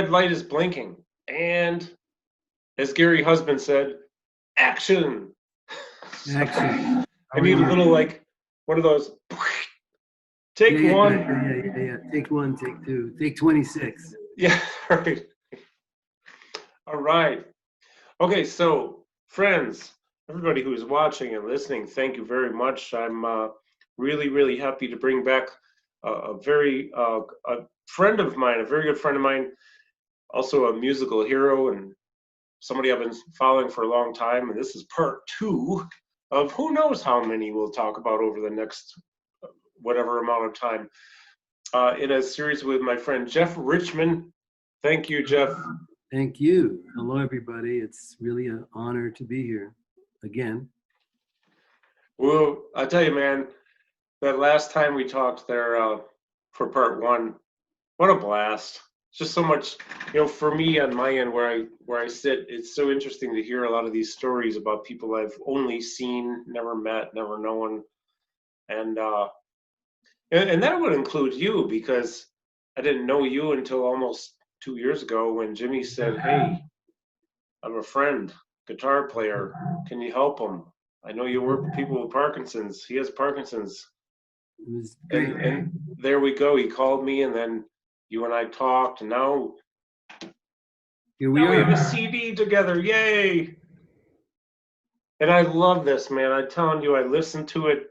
red light is blinking. And as Gary Husband said, action. Action. I need a little like one of those. Take one. Yeah. Take one, take two, take 26. Yeah, right. All right. Okay, so friends, everybody who's watching and listening, thank you very much. I'm really, really happy to bring back a friend of mine, a very good friend of mine, also a musical hero and somebody I've been following for a long time. And this is part 2 of who knows how many we'll talk about over the next whatever amount of time in a series with my friend Jeff Richman. Thank you, Jeff. Thank you. Hello, everybody. It's really an honor to be here again. Well, I tell you, man, that last time we talked there for part 1, what a blast. Just so much, for me on my end where I sit, it's so interesting to hear a lot of these stories about people I've only seen, never met, never known. And that would include you, because I didn't know you until almost 2 years ago when Jimmy said, "Hey, I'm a friend, guitar player. Can you help him? I know you work with people with Parkinson's. He has Parkinson's." It was great. And there we go. He called me, and then you and I talked, and now we have a CD together. Yay! And I love this, man. I'm telling you, I listened to it.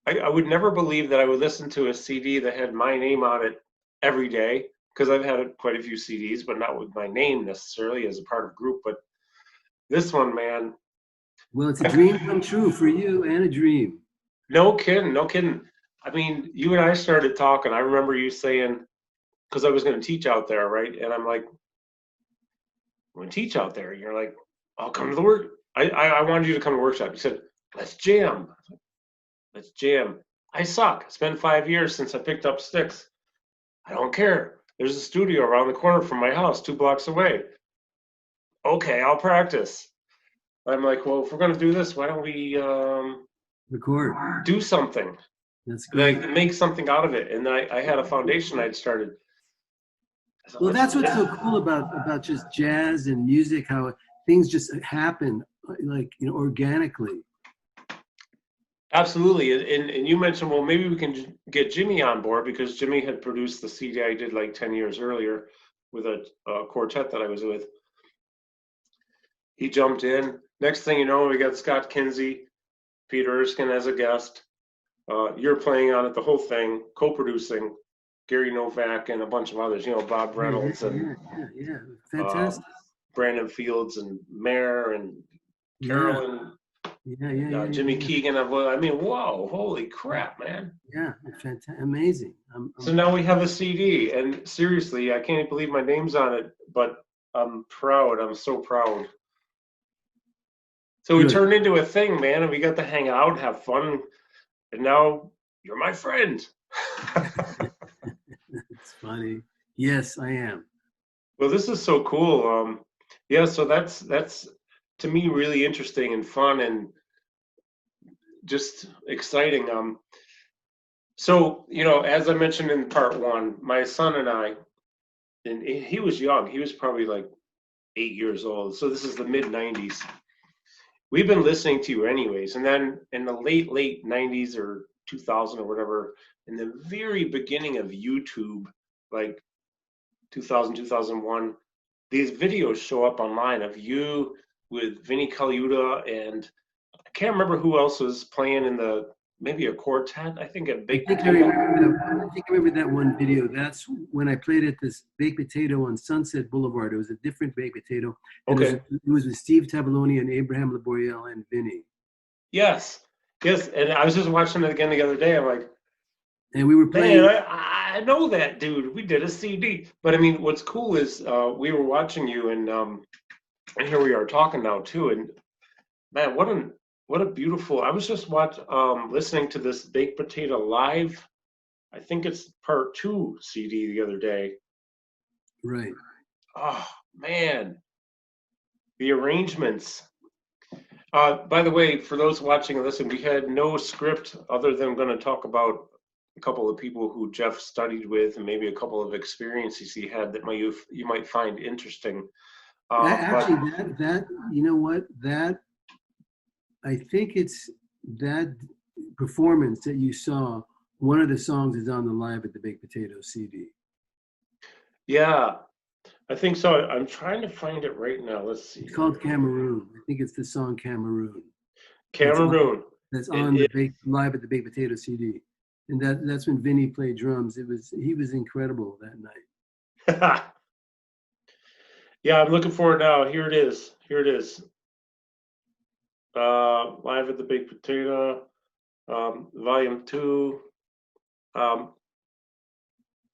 I would never believe that I would listen to a CD that had my name on it every day, because I've had quite a few CDs, but not with my name necessarily as a part of a group. But this one, man. Well, it's a dream come true for you, and a dream. No kidding, no kidding. I mean, you and I started talking. I remember you saying, because I was going to teach out there, right? And I'm like, I'm going to teach out there. You're like, I'll come to the work. I wanted you to come to the workshop. You said, let's jam. Let's jam. I suck. It's been 5 years since I picked up sticks. I don't care. There's a studio around the corner from my house, 2 blocks away. Okay, I'll practice. I'm like, well, if we're going to do this, why don't we record? Do something. That's great. Like, make something out of it. And I had a foundation I'd started. Well, that's what's so cool about just jazz and music, how things just happen, like, organically. Absolutely. And you mentioned, well, maybe we can get Jimmy on board, because Jimmy had produced the CD I did like 10 years earlier with a quartet that I was with. He jumped in. Next thing you know, we got Scott Kinsey, Peter Erskine as a guest. You're playing on it, the whole thing, co-producing, Gary Novak and a bunch of others, Bob Reynolds and fantastic. Brandon Fields and Mayer and Carolyn. Jimmy Keegan. I mean, whoa, holy crap, man. Yeah, fantastic, amazing. So now we have a CD, and seriously, I can't believe my name's on it, but I'm proud. I'm so proud. So we turned into a thing, man, and we got to hang out, have fun, and now you're my friend. It's funny. Yes, I am. Well, this is so cool. So that's to me really interesting and fun and just exciting. So as I mentioned in part 1, my son and I, and he was young. He was probably like 8 years old. So this is the mid 90s. We've been listening to you anyways. And then in the late 90s or 2000 or whatever, in the very beginning of YouTube, like 2000, 2001, these videos show up online of you with Vinnie Colaiuta, and I can't remember who else was playing in maybe a quartet. I think at Baked Potato. I remember that one video. That's when I played at this Baked Potato on Sunset Boulevard. It was a different Baked Potato. Okay. It was with Steve Tavoloni and Abraham Laboriel and Vinnie. Yes. And I was just watching it again the other day. I'm like, and we were playing. Man, I know that dude. We did a CD. But I mean, what's cool is we were watching you, and here we are talking now too. And man, what a beautiful. I was just listening to this Baked Potato live. I think it's part 2 CD the other day. Right. Oh man, the arrangements. By the way, for those watching and listening, we had no script other than going to talk about a couple of people who Jeff studied with, and maybe a couple of experiences he had that you might find interesting. Actually, that you know what, that I think it's that performance that you saw. One of the songs is on the Live at the Baked Potato CD. Yeah, I think so. I'm trying to find it right now. Let's see. It's called Cameroon. I think it's the song Cameroon. Cameroon. That's on the Live at the Baked Potato CD, and that's when Vinny played drums. He was incredible that night. Yeah, I'm looking for it now. Here it is. Live at the Baked Potato, Volume 2.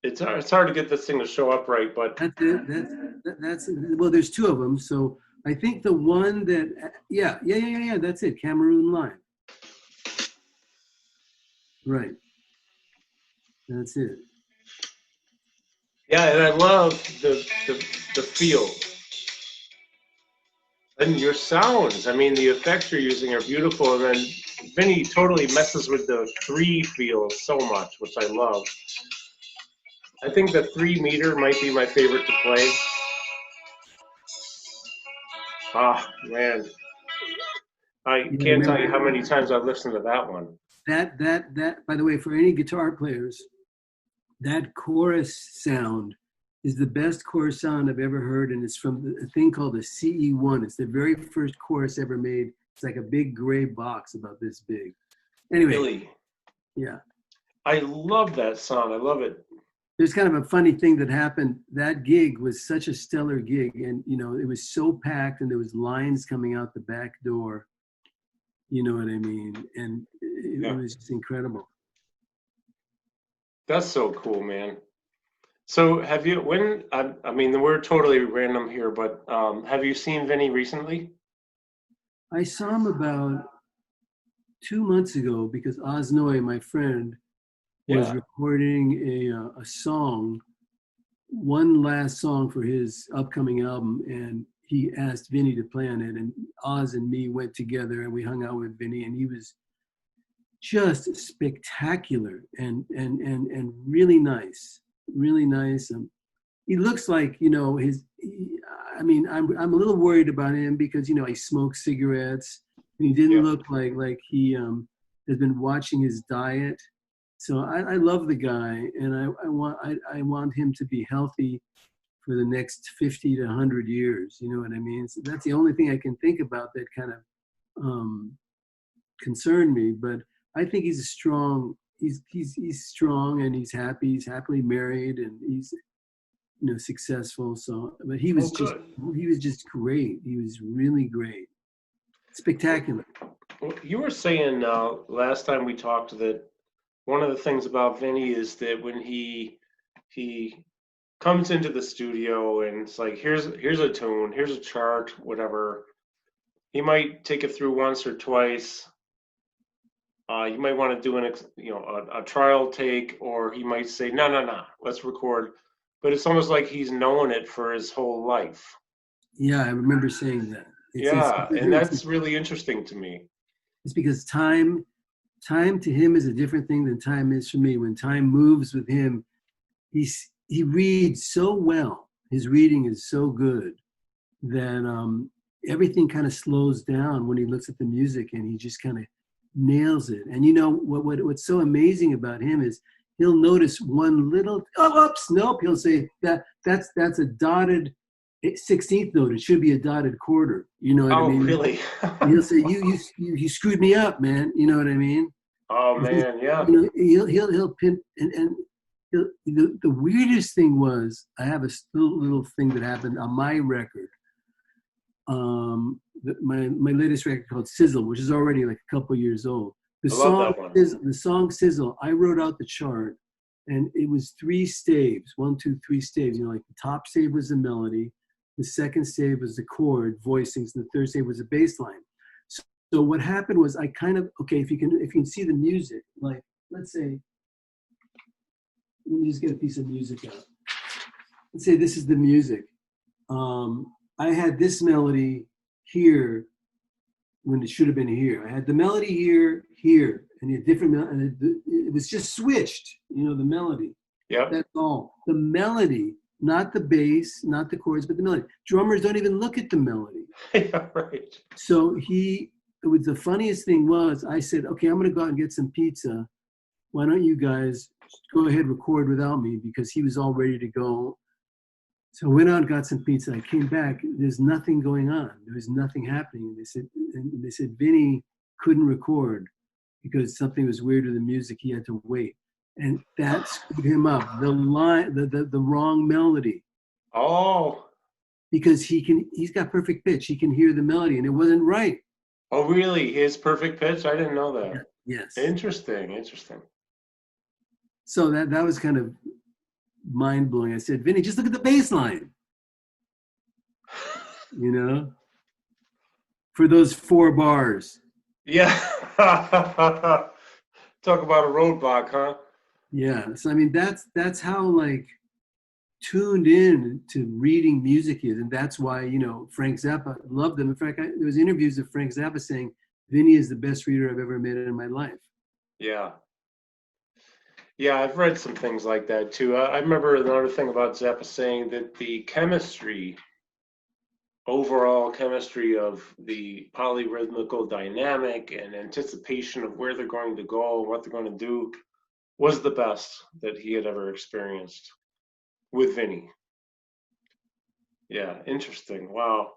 It's hard to get this thing to show up right, but that's it. That's well. There's two of them, so I think the one that yeah. That's it. Cameroon Live. Right. That's it. Yeah, and I love the feel. And your sounds, I mean, the effects you're using are beautiful. And then Vinny totally messes with the 3 feel so much, which I love. I think the 3 meter might be my favorite to play. Ah, man. I can't tell you how many times I've listened to that one. That, by the way, for any guitar players, that chorus sound is the best chorus sound I've ever heard, and it's from a thing called the CE1. It's the very first chorus ever made. It's like a big gray box about this big. Anyway, really? Yeah. I love that song. I love it. There's kind of a funny thing that happened. That gig was such a stellar gig, and it was so packed, and there was lines coming out the back door. You know what I mean? And it was just incredible. That's so cool, man. So have you, I mean, we're totally random here, but have you seen Vinny recently? I saw him about 2 months ago because Osnoy, my friend, was recording a song, one last song for his upcoming album, and he asked Vinny to play on it, and Oz and me went together and we hung out with Vinny, and he was just spectacular and really nice. He looks like, I'm a little worried about him because, he smokes cigarettes, and he didn't look like he has been watching his diet. So I love the guy, and I want him to be healthy for the next 50 to 100 years. You know what I mean? So that's the only thing I can think about that kind of concerned me. But I think he's strong, and he's happy. He's happily married, and he's successful. So, but he was just great. He was really great, spectacular. Well, you were saying last time we talked that one of the things about Vinny is that when he comes into the studio and it's like, here's a tune, here's a chart, whatever. He might take it through once or twice. You might want to do a trial take, or he might say, no, let's record. But it's almost like he's known it for his whole life. Yeah, I remember saying that. And that's really interesting to me. It's because time to him is a different thing than time is for me. When time moves with him, he reads so well. His reading is so good that everything kind of slows down when he looks at the music, and he just kind of nails it. And what's so amazing about him is he'll notice one little he'll say that's a dotted 16th note. It should be a dotted quarter. You know what I mean? Really? He'll say you screwed me up, man. You know what I mean? Oh man, yeah. He'll pin and the weirdest thing was, I have a little thing that happened on my record. My latest record called Sizzle, which is already like a couple years old. The song Sizzle, I wrote out the chart, and it was 3 staves, 1, 2, 3 staves. Like the top stave was the melody, the second stave was the chord voicings, and the third stave was the bass line. So what happened was I kind of, if you can see the music, like let's say, let me just get a piece of music out. Let's say this is the music. I had this melody here when it should have been here. I had the melody here, and he had different, and it was just switched, you know, the melody. Yeah. That's all. The melody, not the bass, not the chords, but the melody. Drummers don't even look at the melody. Yeah, right. So the funniest thing was, I said, okay, I'm going to go out and get some pizza. Why don't you guys go ahead and record without me? Because he was all ready to go. So I went out and got some pizza. I came back. There's nothing going on. There was nothing happening. They said Vinny couldn't record because something was weird with the music. He had to wait. And that screwed him up. The line, the wrong melody. Oh. Because he's got perfect pitch. He can hear the melody, and it wasn't right. Oh, really? His perfect pitch? I didn't know that. Yes. Interesting. So that was kind of mind blowing. I said, Vinny, just look at the bass line. You know, for those 4 bars. Yeah. Talk about a roadblock, huh? Yeah. So I mean, that's how like tuned in to reading music is, and that's why, you know, Frank Zappa loved him. In fact, there was interviews of Frank Zappa saying Vinny is the best reader I've ever met in my life. Yeah. Yeah, I've read some things like that too. I remember another thing about Zappa saying that the overall chemistry of the polyrhythmical dynamic and anticipation of where they're going to go, what they're going to do, was the best that he had ever experienced with Vinny. Yeah, interesting. Wow.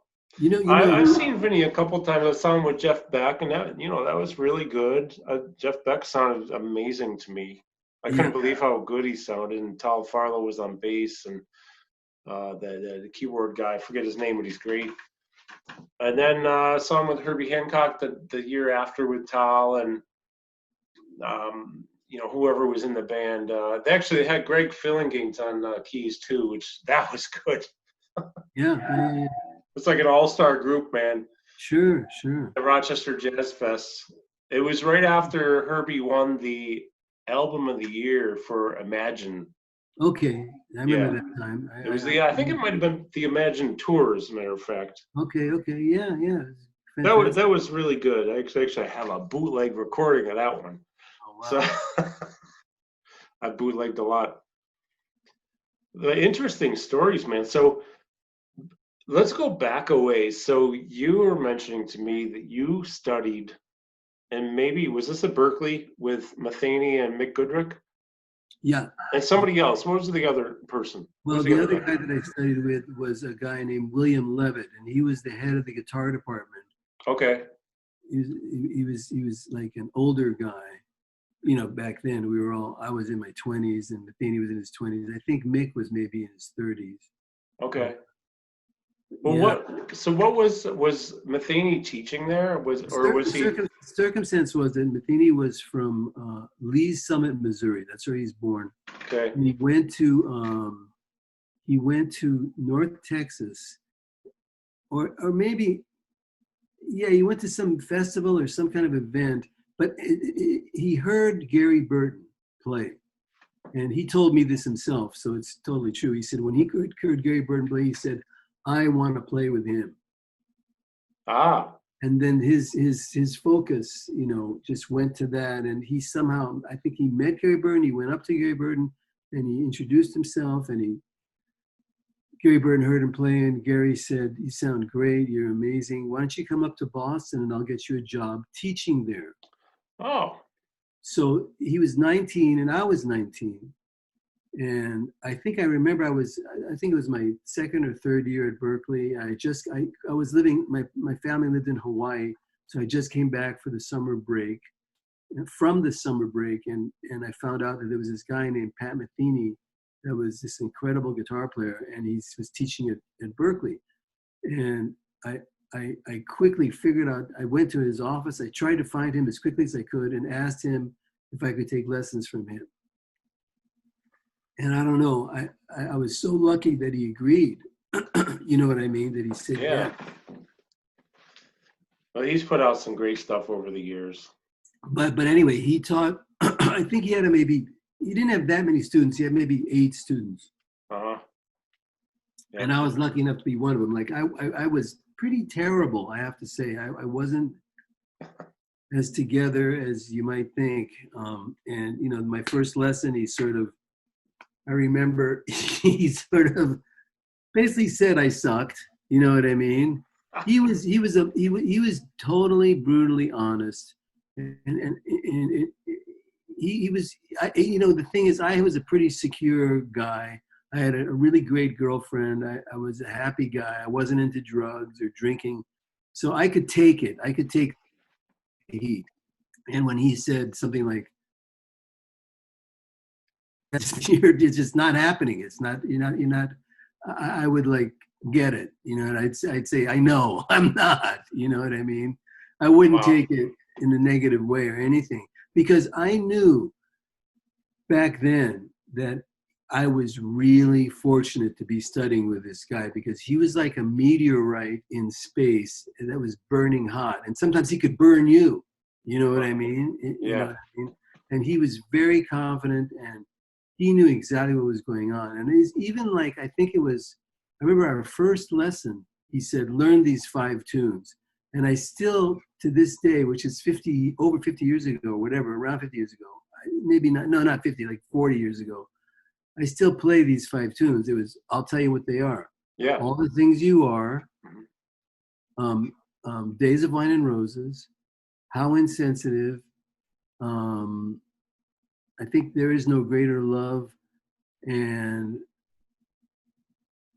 I've seen Vinny a couple times. I saw him with Jeff Beck, and that was really good. Jeff Beck sounded amazing to me. I couldn't believe how good he sounded. And Tal Farlow was on bass, and the keyboard guy, I forget his name, but he's great. And then saw him with Herbie Hancock the year after with Tal, and whoever was in the band. They actually had Greg Fillinganes on keys too, which that was good. Yeah. It's like an all-star group, man. Sure. The Rochester Jazz Fest. It was right after Herbie won the Album of the Year for Imagine. Okay, I remember that time. It was I think it might have been the Imagine Tour, as a matter of fact. Okay, yeah. That was really good. I actually have a bootleg recording of that one. Oh, wow. So I bootlegged a lot. The interesting stories, man. So let's go back a ways. So you were mentioning to me that you studied, and maybe was this at Berkeley with Matheny and Mick Goodrick? Yeah. And somebody else. What was the other person? Well, the other guy that I studied with was a guy named William Levitt, and he was the head of the guitar department. Okay. He was like an older guy. You know, back then I was in my 20s, and Matheny was in his 20s. I think Mick was maybe in his 30s. Okay. Well, what was Matheny teaching there? Was he? Circumstance was that Matheny was from Lee's Summit, Missouri. That's where he's born. Okay. And he went to North Texas, or maybe, he went to some festival or some kind of event. But he heard Gary Burton play, and he told me this himself, so it's totally true. He said when he heard Gary Burton play, he said, I want to play with him. Ah. And then his focus, just went to that. And he somehow, I think he met Gary Burton. He went up to Gary Burton and he introduced himself. And Gary Burton heard him play, and Gary said, "You sound great. You're amazing. Why don't you come up to Boston and I'll get you a job teaching there." Oh. So he was 19 and I was 19. And I think I remember I think it was my second or third year at Berkeley. I was living, my family lived in Hawaii. So I just came back for the summer break, from the summer break. And I found out that there was this guy named Pat Metheny that was this incredible guitar player, and he was teaching at Berkeley. And I quickly figured out, I went to his office. I tried to find him as quickly as I could and asked him if I could take lessons from him. And I don't know, I was so lucky that he agreed. You know what I mean? That he said, yeah. Well, he's put out some great stuff over the years. But anyway, he taught, I think he didn't have that many students. He had maybe 8 students. Uh-huh. Yeah. And I was lucky enough to be one of them. Like I was pretty terrible, I have to say. I wasn't as together as you might think. And you know, my first lesson, I remember he sort of basically said I sucked. You know what I mean? He was totally brutally honest, and he was. You know, the thing is, I was a pretty secure guy. I had a really great girlfriend. I was a happy guy. I wasn't into drugs or drinking, so I could take it. I could take the heat. And when he said something like, it's just not happening. It's not, you're not, I would like get it, you know, and I'd say, I know I'm not, you know what I mean? I wouldn't Wow. take it in a negative way or anything, because I knew back then that I was really fortunate to be studying with this guy, because he was like a meteorite in space that was burning hot. And sometimes he could burn you, you know what I mean? You know Yeah. what I mean? And he was very confident, and he knew exactly what was going on. And it's even like, I remember our first lesson, he said, learn these 5 tunes. And I still, to this day, which is over 50 years ago, whatever, around 50 years ago, maybe not, no, not 50, like 40 years ago, I still play these 5 tunes. It was, I'll tell you what they are. Yeah. All the Things You Are, Days of Wine and Roses, How Insensitive, I think There Is No Greater Love, and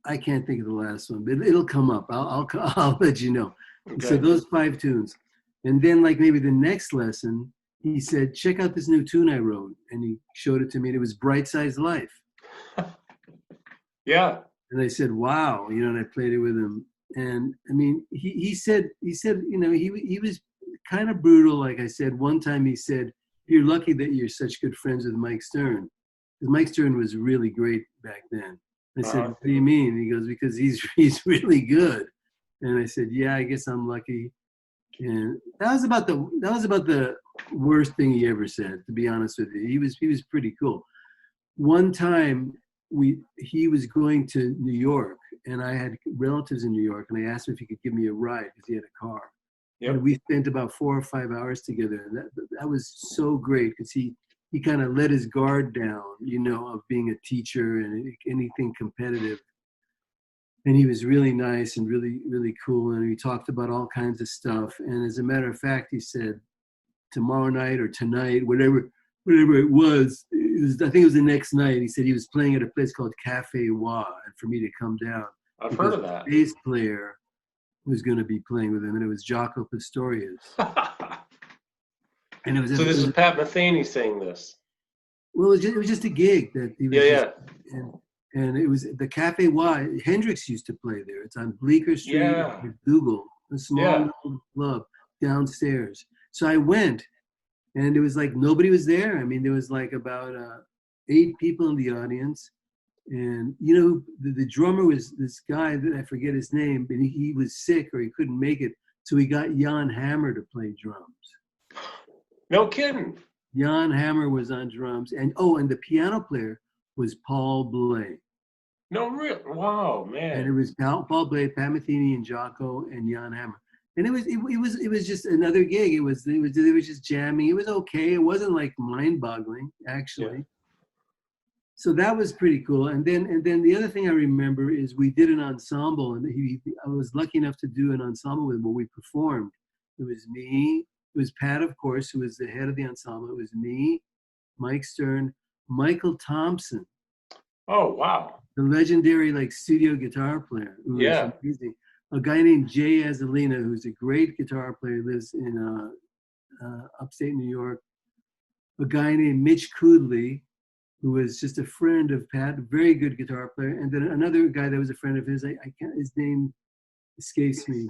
I can't think of the last one, but it'll come up. I'll let you know. Okay. So those 5 tunes. And then like maybe the next lesson, he said, check out this new tune I wrote. And he showed it to me, and it was Bright Side's Life. Yeah. And I said, wow, you know, and I played it with him. And I mean, he said, you know, he was kind of brutal. Like I said, one time he said, you're lucky that you're such good friends with Mike Stern. Because Mike Stern was really great back then. I said, what do you mean? He goes, because he's really good. And I said, yeah, I guess I'm lucky. And that was about the worst thing he ever said, to be honest with you. He was pretty cool. One time he was going to New York, and I had relatives in New York, and I asked him if he could give me a ride because he had a car. Yep. And we spent about 4 or 5 hours together. And that was so great, because he kind of let his guard down, you know, of being a teacher and anything competitive. And he was really nice and really, really cool. And we talked about all kinds of stuff. And as a matter of fact, he said, tomorrow night or tonight, whatever it was, I think it was the next night, he said he was playing at a place called Cafe Wa, and for me to come down. I've heard of that. The bass player was going to be playing with him, and it was Jaco Pastorius. And So this is Pat Metheny saying this. Well, it was just a gig that he was. Yeah. And it was the Cafe Wa. Hendrix used to play there. It's on Bleecker Street, Google, a small club downstairs. So I went, and it was like nobody was there. I mean, there was like about 8 people in the audience. And, you know, the drummer was this guy that I forget his name, but he was sick or he couldn't make it. So he got Jan Hammer to play drums. No kidding. Jan Hammer was on drums. And the piano player was Paul Bley. No, real. Wow, man. And it was Paul Bley, Pat Metheny, and Jaco, and Jan Hammer. And it was just another gig. It was just jamming. It was okay. It wasn't like mind-boggling, actually. Yeah. So that was pretty cool. And then the other thing I remember is we did an ensemble, and I was lucky enough to do an ensemble with him where we performed. It was me. It was Pat, of course, who was the head of the ensemble. It was me, Mike Stern, Michael Thompson. Oh, wow. The legendary like studio guitar player. Who was amazing. A guy named Jay Azalina, who's a great guitar player, lives in upstate New York. A guy named Mitch Kudley, who was just a friend of Pat, very good guitar player. And then another guy that was a friend of his, I can't, his name escapes me,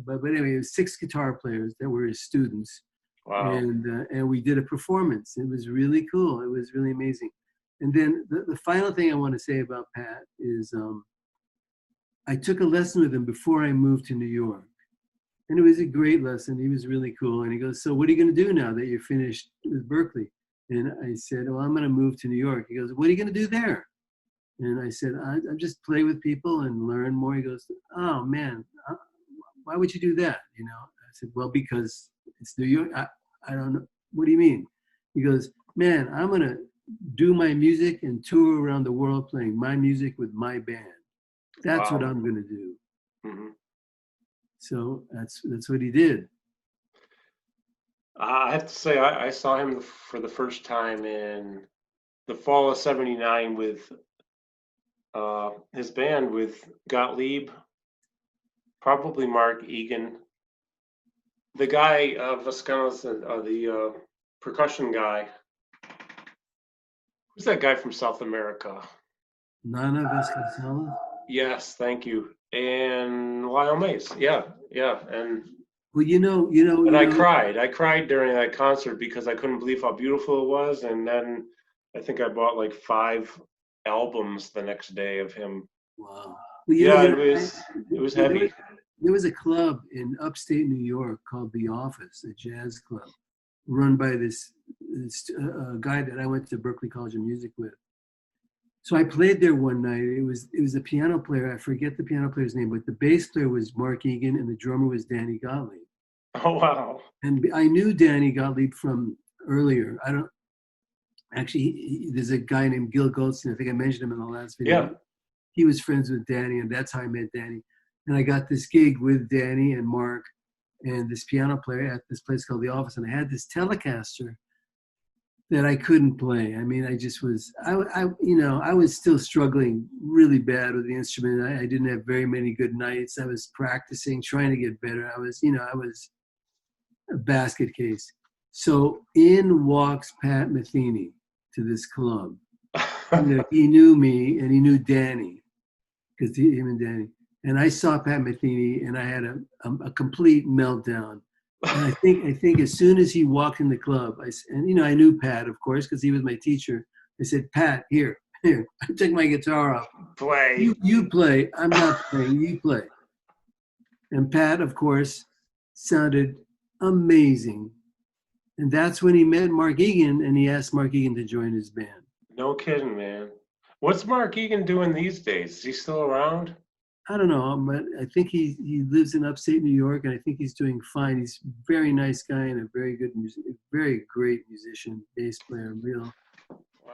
but anyway, it was 6 guitar players that were his students. Wow. And we did a performance. It was really cool. It was really amazing. And then the final thing I want to say about Pat is I took a lesson with him before I moved to New York. And it was a great lesson. He was really cool. And he goes, so what are you going to do now that you're finished with Berkeley? And I said, well, I'm going to move to New York. He goes, what are you going to do there? And I said, I just play with people and learn more. He goes, oh, man, why would you do that? You know, I said, well, because it's New York. I don't know. What do you mean? He goes, man, I'm going to do my music and tour around the world playing my music with my band. That's what I'm going to do. Mm-hmm. So that's what he did. I have to say, I saw him for the first time in the fall of '79 with his band, with Gottlieb, probably Mark Egan, the guy Vasconcelos, the percussion guy. Who's that guy from South America? Nana Vasconcelos? Yes, thank you. And Lyle Mays. Yeah. And well, I cried. I cried during that concert because I couldn't believe how beautiful it was. And then I think I bought like 5 albums the next day of him. Wow. Well, it was heavy. There was a club in upstate New York called The Office, a jazz club, run by this guy that I went to Berklee College of Music with. So I played there one night. It was a piano player. I forget the piano player's name, but the bass player was Mark Egan and the drummer was Danny Gottlieb. Oh, wow. And I knew Danny Gottlieb from earlier. There's a guy named Gil Goldstein. I think I mentioned him in the last video. Yeah. He was friends with Danny, and that's how I met Danny. And I got this gig with Danny and Mark and this piano player at this place called The Office. And I had this Telecaster that I couldn't play. I mean, I was still struggling really bad with the instrument. I didn't have very many good nights. I was practicing, trying to get better. I was a basket case. So in walks Pat Metheny to this club. He knew me and he knew Danny, because him and Danny. And I saw Pat Metheny and I had a complete meltdown. And I think as soon as he walked in the club, I knew Pat, of course, because he was my teacher. I said, Pat, here, I took my guitar off. Play. You play. I'm not playing. You play. And Pat, of course, sounded amazing. And that's when he met Mark Egan, and he asked Mark Egan to join his band. No kidding, man. What's Mark Egan doing these days? Is he still around? I don't know, but I think he lives in upstate New York, and I think he's doing fine. He's a very nice guy and a very very great musician, bass player, real.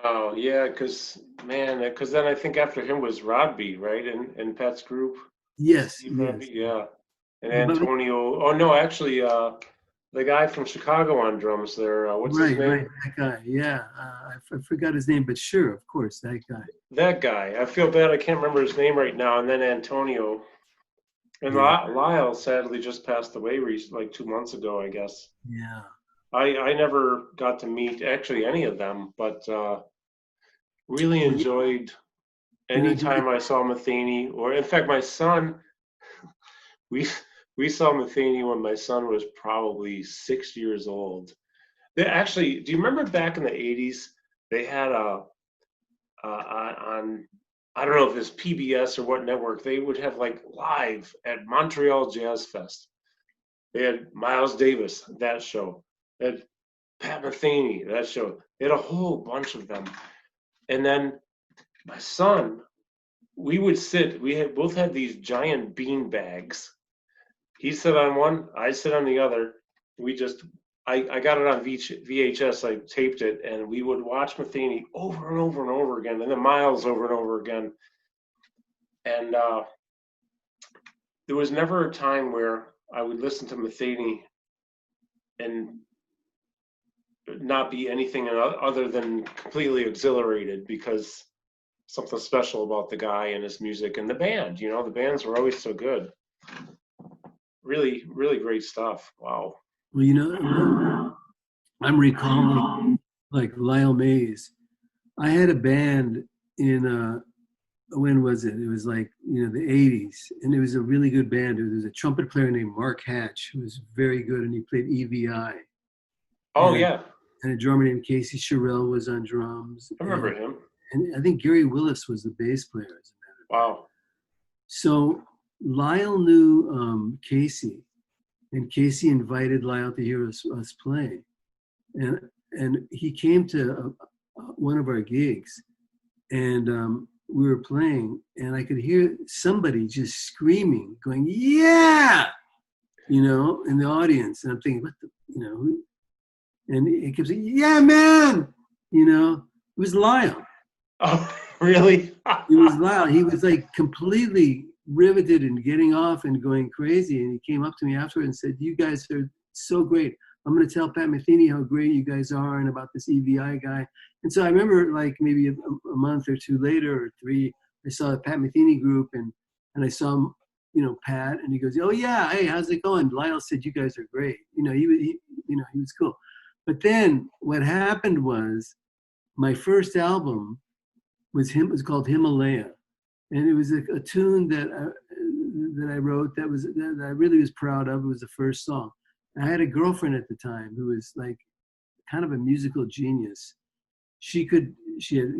Wow, yeah, because then I think after him was Rodby, right, in Pat's group? Yes. Yeah. And Antonio, the guy from Chicago on drums there, what's his name? Right, that guy, yeah. I forgot his name, but sure, of course, that guy. That guy. I feel bad I can't remember his name right now. And then Antonio. And Lyle sadly just passed away like 2 months ago, I guess. Yeah. I never got to meet actually any of them, but really enjoyed any time I saw Metheny. Or in fact, my son, we saw Metheny when my son was probably 6 years old. Do you remember back in the 80s, they had on, I don't know if it's PBS or what network, they would have like live at Montreal Jazz Fest. They had Miles Davis, that show. They had Pat Metheny, that show. They had a whole bunch of them. And then my son, we both had these giant bean bags. He sit on one, I sit on the other. I got it on VHS, I taped it, and we would watch Metheny over and over and over again, and then Miles over and over again. And there was never a time where I would listen to Metheny and not be anything other than completely exhilarated, because something special about the guy and his music and the band. The bands were always so good. Really, really great stuff. Wow. Well, I'm recalling like Lyle Mays. I had a band in when was it? It was like the 80s, and it was a really good band. There was a trumpet player named Mark Hatch who was very good, and he played EVI. Oh, yeah. And a drummer named Casey Sherrill was on drums. I remember him. And I think Gary Willis was the bass player. Wow. So Lyle knew Casey, and Casey invited Lyle to hear us play. And he came to one of our gigs, and we were playing, and I could hear somebody just screaming, going, "Yeah!" In the audience. And I'm thinking, what the, And he kept saying, "Yeah, man." You know, it was Lyle. Oh, really? It was Lyle. He was like completely riveted and getting off and going crazy. And he came up to me afterward and said, "You guys are so great. I'm going to tell Pat Metheny how great you guys are and about this EVI guy." And so I remember like maybe a month or two later or three, I saw the Pat Metheny group and I saw him, you know, Pat, and he goes, "Oh yeah, hey, how's it going?" Lyle said, "You guys are great." You know, he was cool. But then what happened was my first album was called Himalaya, and it was a tune that I wrote that I really was proud of. It was the first song. I had a girlfriend at the time who was like kind of a musical genius. She had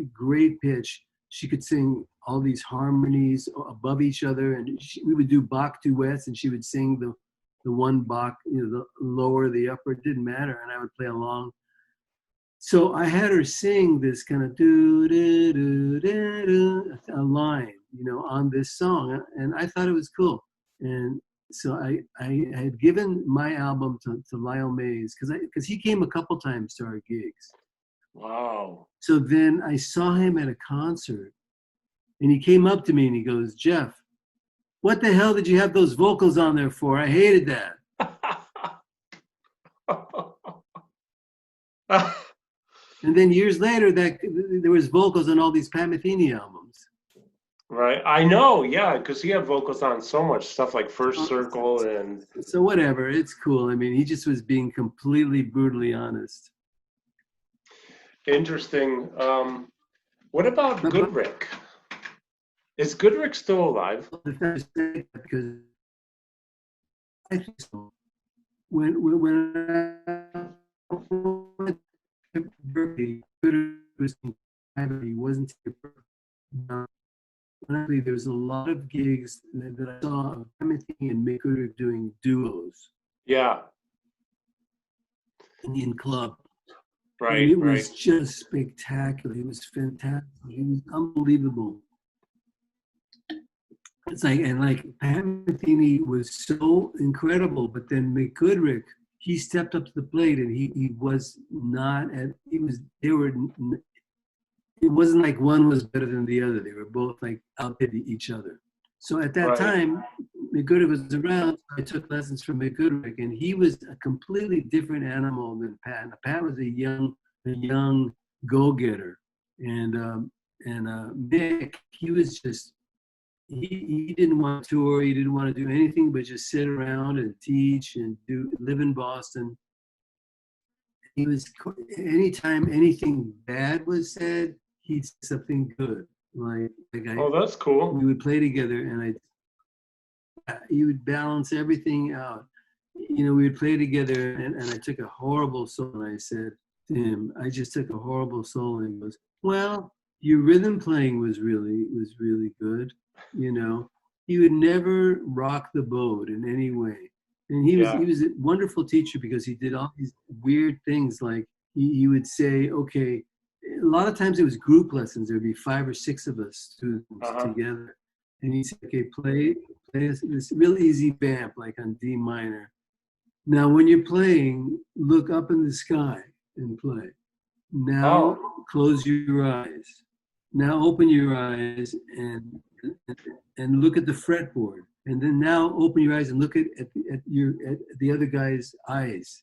a great pitch. She could sing all these harmonies above each other, and we would do Bach duets, and she would sing the one Bach, you know, the lower, the upper, it didn't matter, and I would play along. So I had her sing this kind of a line, you know, on this song, and I thought it was cool. And so I had given my album to Lyle Mays because he came a couple times to our gigs. Wow. So then I saw him at a concert, and he came up to me and he goes, "Jeff, what the hell did you have those vocals on there for? I hated that." And then years later, that there was vocals on all these Pat Metheny albums. Right, I know, yeah, because he had vocals on so much stuff like First Circle and. So whatever, it's cool. I mean, he just was being completely brutally honest. Interesting. What about Goodrick? Is Goodrick still alive? Because I think so. When Berkeley, he wasn't. There was a lot of gigs that I saw Timothy and Mick Goodrick doing duos. Yeah. In club. Right. And it was just spectacular. It was fantastic. It was unbelievable. It's like Pat Metheny was so incredible, but then Mick Goodrick, he stepped up to the plate, and he was not at. They were. It wasn't like one was better than the other. They were both like outdid each other. So at that time, Mick Goodrick was around. I took lessons from Mick Goodrick, and he was a completely different animal than Pat. Now, Pat was a young go-getter, and Mick, he was just. He didn't want to tour. He didn't want to do anything but just sit around and teach and live in Boston. He was, anytime anything bad was said, he'd say something good. Oh, that's cool. We would play together, and he would balance everything out. You know, we would play together, and I took a horrible solo, and I said to him, "I just took a horrible solo," and he goes, "Well, your rhythm playing was really good." You know, he would never rock the boat in any way. And he was a wonderful teacher because he did all these weird things. Like he would say, okay, a lot of times it was group lessons. There'd be 5 or 6 of us students together. And he'd say, okay, play this real easy vamp, like on D minor. Now, when you're playing, look up in the sky and play. Now, close your eyes. Now, open your eyes and look at the fretboard. And then now open your eyes and look at the other guy's eyes.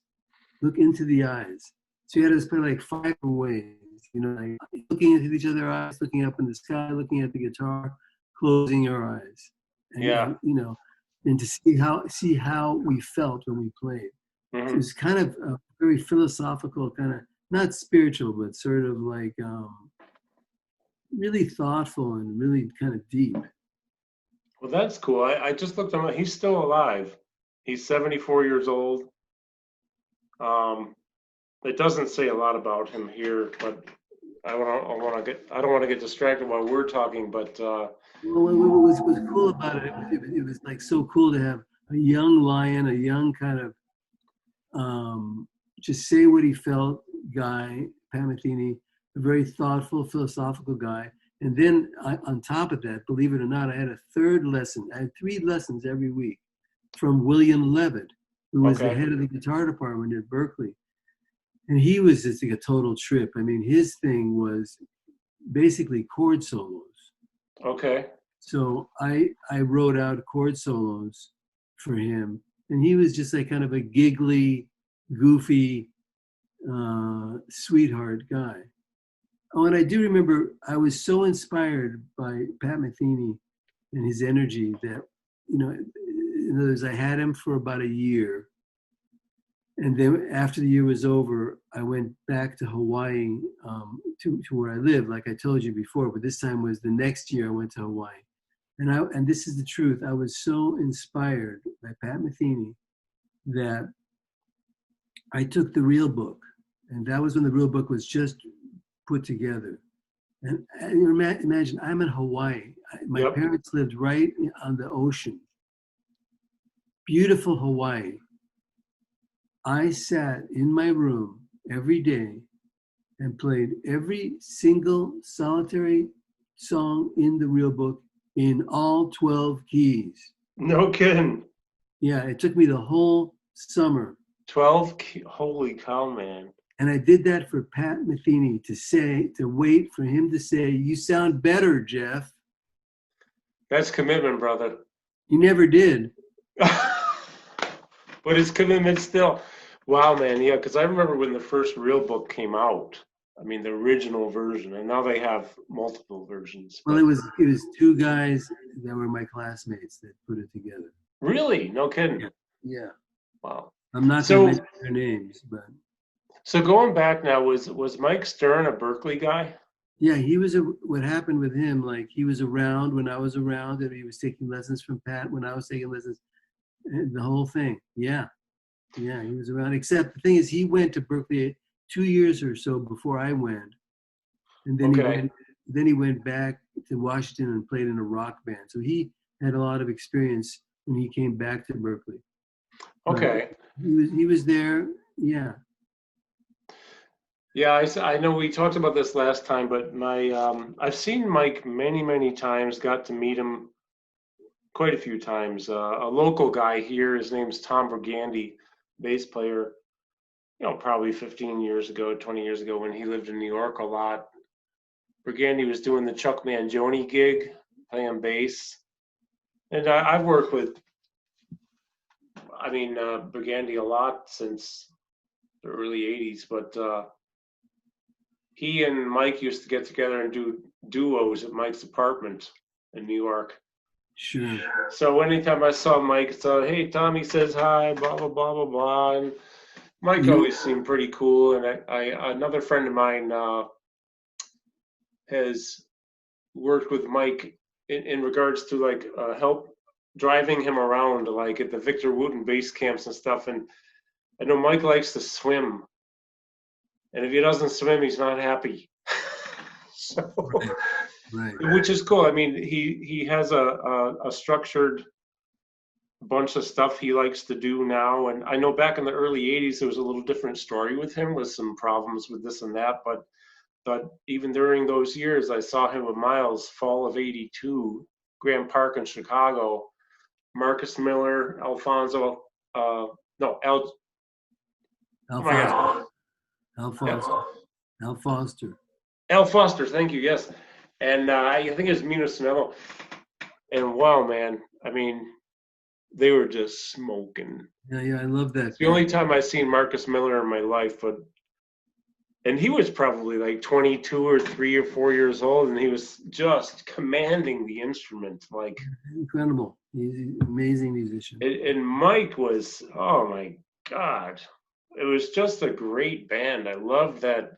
Look into the eyes. So you had to play like 5 ways, you know, like looking into each other's eyes, looking up in the sky, looking at the guitar, closing your eyes. And, you know, and to see how we felt when we played. Mm-hmm. So it was kind of a very philosophical, kind of not spiritual, but sort of like really thoughtful and really kind of deep. Well, that's cool. I just looked him up. He's still alive. He's 74 years old. It doesn't say a lot about him here, but I don't want to get distracted while we're talking. But well, what was cool about it, it was like so cool to have a young lion, a young kind of just say what he felt guy, Pat Metheny, a very thoughtful, philosophical guy. And then on top of that, believe it or not, I had a third lesson. I had 3 lessons every week from William Levitt, who was the head of the guitar department at Berkeley. And he was just like a total trip. I mean, his thing was basically chord solos. Okay. So I wrote out chord solos for him, and he was just like kind of a giggly, goofy, sweetheart guy. Oh, and I do remember I was so inspired by Pat Metheny and his energy that, in other words, I had him for about a year. And then after the year was over, I went back to Hawaii, to where I live, like I told you before, but this time was the next year I went to Hawaii. And this is the truth, I was so inspired by Pat Metheny that I took the real book, and that was when the real book was just put together. And imagine, I'm in Hawaii. My parents lived right on the ocean. Beautiful Hawaii. I sat in my room every day and played every single solitary song in the real book in all 12 keys. No kidding. Yeah, it took me the whole summer. 12? Holy cow, man. And I did that for Pat Metheny to wait for him to say, "You sound better, Jeff." That's commitment, brother. He never did. But it's commitment still. Wow, man. Yeah, because I remember when the first real book came out. I mean, the original version, and now they have multiple versions. Well, it was two guys that were my classmates that put it together. Really? No kidding. Yeah. Wow. I'm not going to mention their names, but. So going back now, was Mike Stern a Berkeley guy? Yeah, he was. What happened with him? Like, he was around when I was around, and he was taking lessons from Pat when I was taking lessons. The whole thing. Yeah, he was around. Except the thing is, he went to Berkeley 2 years or so before I went, and then he went back to Washington and played in a rock band. So he had a lot of experience when he came back to Berkeley. Okay. He was there. Yeah. Yeah, I know we talked about this last time, but I've seen Mike many times. Got to meet him quite a few times. A local guy here, his name's Tom Vergandi, bass player. Probably 15 years ago, 20 years ago, when he lived in New York a lot. Vergandi was doing the Chuck Mangione gig, playing bass, and I've worked with, Vergandi a lot since the early '80s, but. He and Mike used to get together and do duos at Mike's apartment in New York. Sure. So anytime I saw Mike, so hey, Tommy says hi, blah blah blah blah blah, and Mike always seemed pretty cool. And another friend of mine has worked with Mike in regards to like help driving him around, like at the Victor Wooten base camps and stuff. And I know Mike likes to swim. And if he doesn't swim, he's not happy. So, right. Which is cool. I mean, he has a structured bunch of stuff he likes to do now. And I know back in the early '80s, there was a little different story with him, with some problems with this and that. But even during those years, I saw him with Miles, fall of '82, Grant Park in Chicago, Marcus Miller, Al Foster. Al Foster, thank you, yes. And I think it was Mino Sinello. And wow, man, I mean, they were just smoking. Yeah, I love that. It's the only time I've seen Marcus Miller in my life, and he was probably like 22 or 3 or 4 years old, and he was just commanding the instrument. Like, incredible. He's an amazing musician. And Mike was, oh my God. It was just a great band. I love that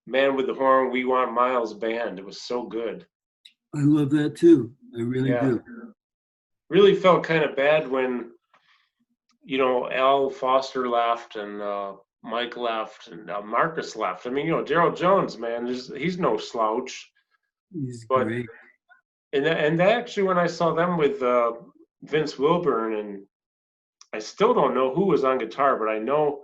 Man with the Horn, We Want Miles band. It was so good. I love that too. I really do. Really felt kind of bad when, Al Foster left and Mike left and Marcus left. I mean, Daryl Jones, man, he's no slouch. He's great. And actually, when I saw them with Vince Wilburn, and I still don't know who was on guitar, but I know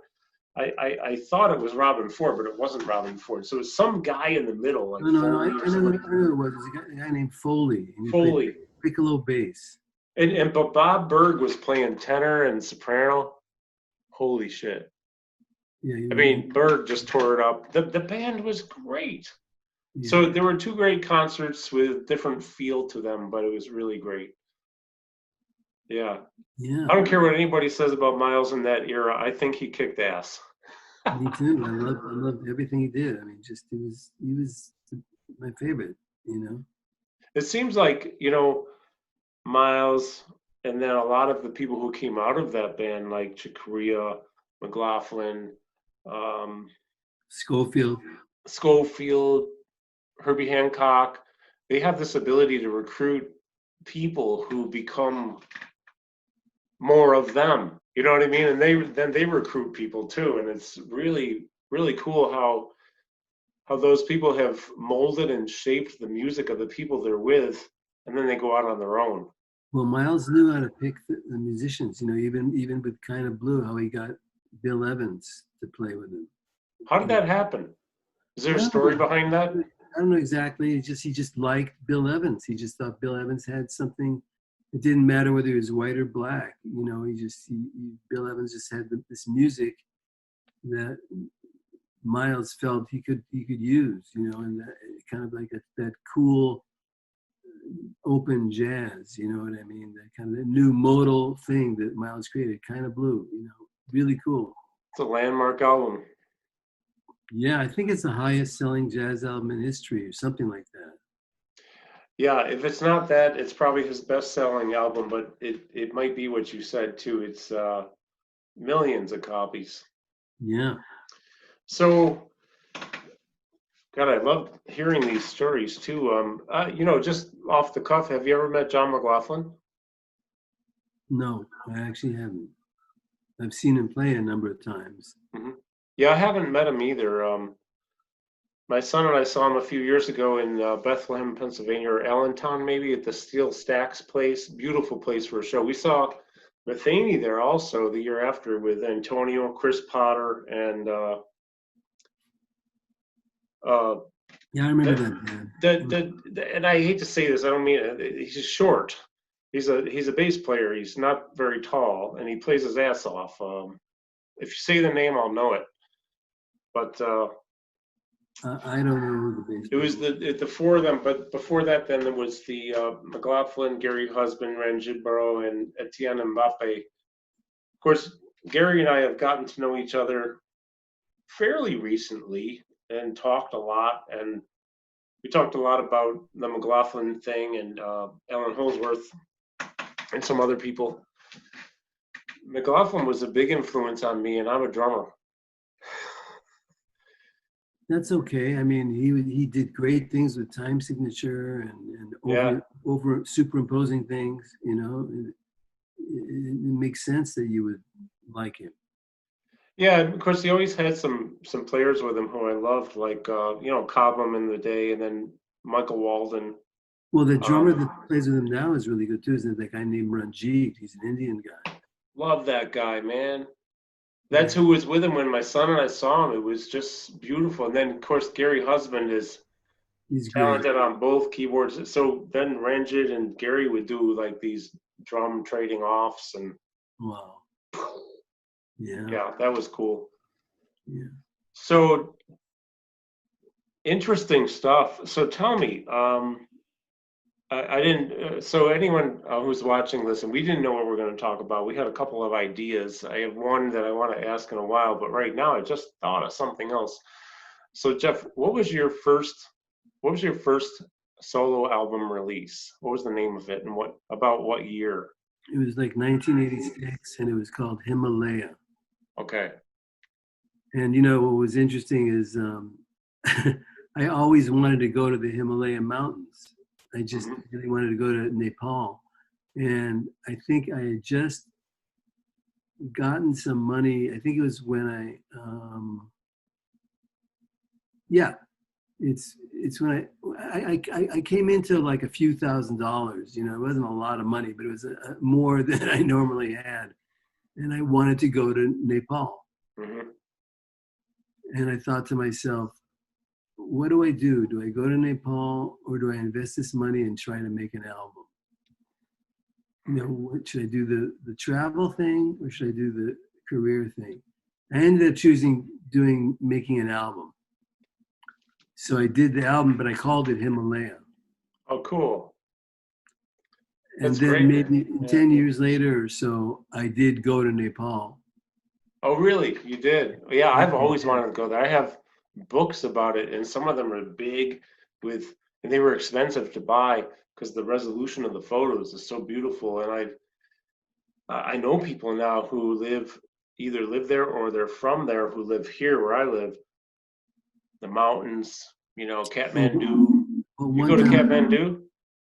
I thought it was Robin Ford, but it wasn't Robin Ford. So it was some guy in the middle. Like no, I know who it was. It was a guy named Foley. Foley. Piccolo bass. But Bob Berg was playing tenor and soprano. Holy shit. Yeah, I mean, Berg just tore it up. The band was great. So there were two great concerts with different feel to them, but it was really great. Yeah. yeah. I don't care what anybody says about Miles in that era. I think he kicked ass. Me too. I loved everything he did. I mean, just he was my favorite. You know. It seems like, Miles and then a lot of the people who came out of that band, like Chicoria, McLaughlin, um, Schofield. Schofield, Herbie Hancock, they have this ability to recruit people who become more of them. You know what I mean? And they recruit people too, and it's really really cool how those people have molded and shaped the music of the people they're with, and then they go out on their own. Well, Miles knew how to pick the musicians. You know, even with Kind of Blue, how he got Bill Evans to play with him. How did that happen? Is there a story behind that? I don't know exactly. He just liked Bill Evans. He just thought Bill Evans had something. It didn't matter whether he was white or black. You know, Bill Evans just had this music that Miles felt he could use. You know, and that kind of like that cool open jazz. You know what I mean? That kind of the new modal thing that Miles created. Kind of Blue. You know, really cool. It's a landmark album. Yeah, I think it's the highest selling jazz album in history or something like that. Yeah, if it's not that, it's probably his best selling album, but it might be what you said too. It's millions of copies. Yeah. So, God, I love hearing these stories too. Just off the cuff, have you ever met John McLaughlin? No, I actually haven't. I've seen him play a number of times. Mm-hmm. Yeah, I haven't met him either. My son and I saw him a few years ago in Bethlehem, Pennsylvania, or Allentown, maybe at the Steel Stacks place. Beautiful place for a show. We saw Matheny there also the year after with Antonio, Chris Potter, and yeah, I remember that. And I hate to say this, I don't mean it. He's short. He's a bass player. He's not very tall, and he plays his ass off. If you say the name, I'll know it. But I don't know who the bass player was the four of them. But before that, then there was the McLaughlin, Gary Husband, Ranjit Burrow, and Etienne Mbappe. Of course, Gary and I have gotten to know each other fairly recently and talked a lot. And we talked a lot about the McLaughlin thing and Alan Holdsworth and some other people. McLaughlin was a big influence on me, and I'm a drummer. That's okay. I mean, he did great things with time signature and over superimposing things. You know, it makes sense that you would like him. Yeah, and of course, he always had some players with him who I loved, like Cobham in the day, and then Michael Walden. Well, the drummer that plays with him now is really good too. Isn't it that guy named Ranjit? He's an Indian guy. Love that guy, man. That's who was with him when my son and I saw him. It was just beautiful. And then, of course, Gary Husband he's talented on both keyboards. So then Ranjit and Gary would do like these drum trading offs and wow. Yeah, that was cool. Yeah. So interesting stuff. So tell me, I didn't. So anyone who's watching this, and we didn't know what we're going to talk about. We had a couple of ideas. I have one that I want to ask in a while, but right now I just thought of something else. So Jeff, what was your first solo album release? What was the name of it, and what year? It was like 1986, and it was called Himalaya. Okay. And what was interesting is I always wanted to go to the Himalaya mountains. I just really wanted to go to Nepal. And I think I had just gotten some money. I think it was when it's when I came into like a few $1,000s. It wasn't a lot of money, but it was more than I normally had. And I wanted to go to Nepal. Mm-hmm. And I thought to myself, what do I do? Do I go to Nepal or do I invest this money and try to make an album? Should I do the travel thing or should I do the career thing? I ended up making an album. So I did the album, but I called it Himalaya. Oh, cool. And That's then great. maybe 10 years later or so, I did go to Nepal. Oh, really? You did? Yeah, I've always wanted to go there. I have books about it, and some of them are big and they were expensive to buy because the resolution of the photos is so beautiful. And I know people now who either live there or they're from there who live here where I live, the mountains, Kathmandu. Well, You one go to time, Kathmandu?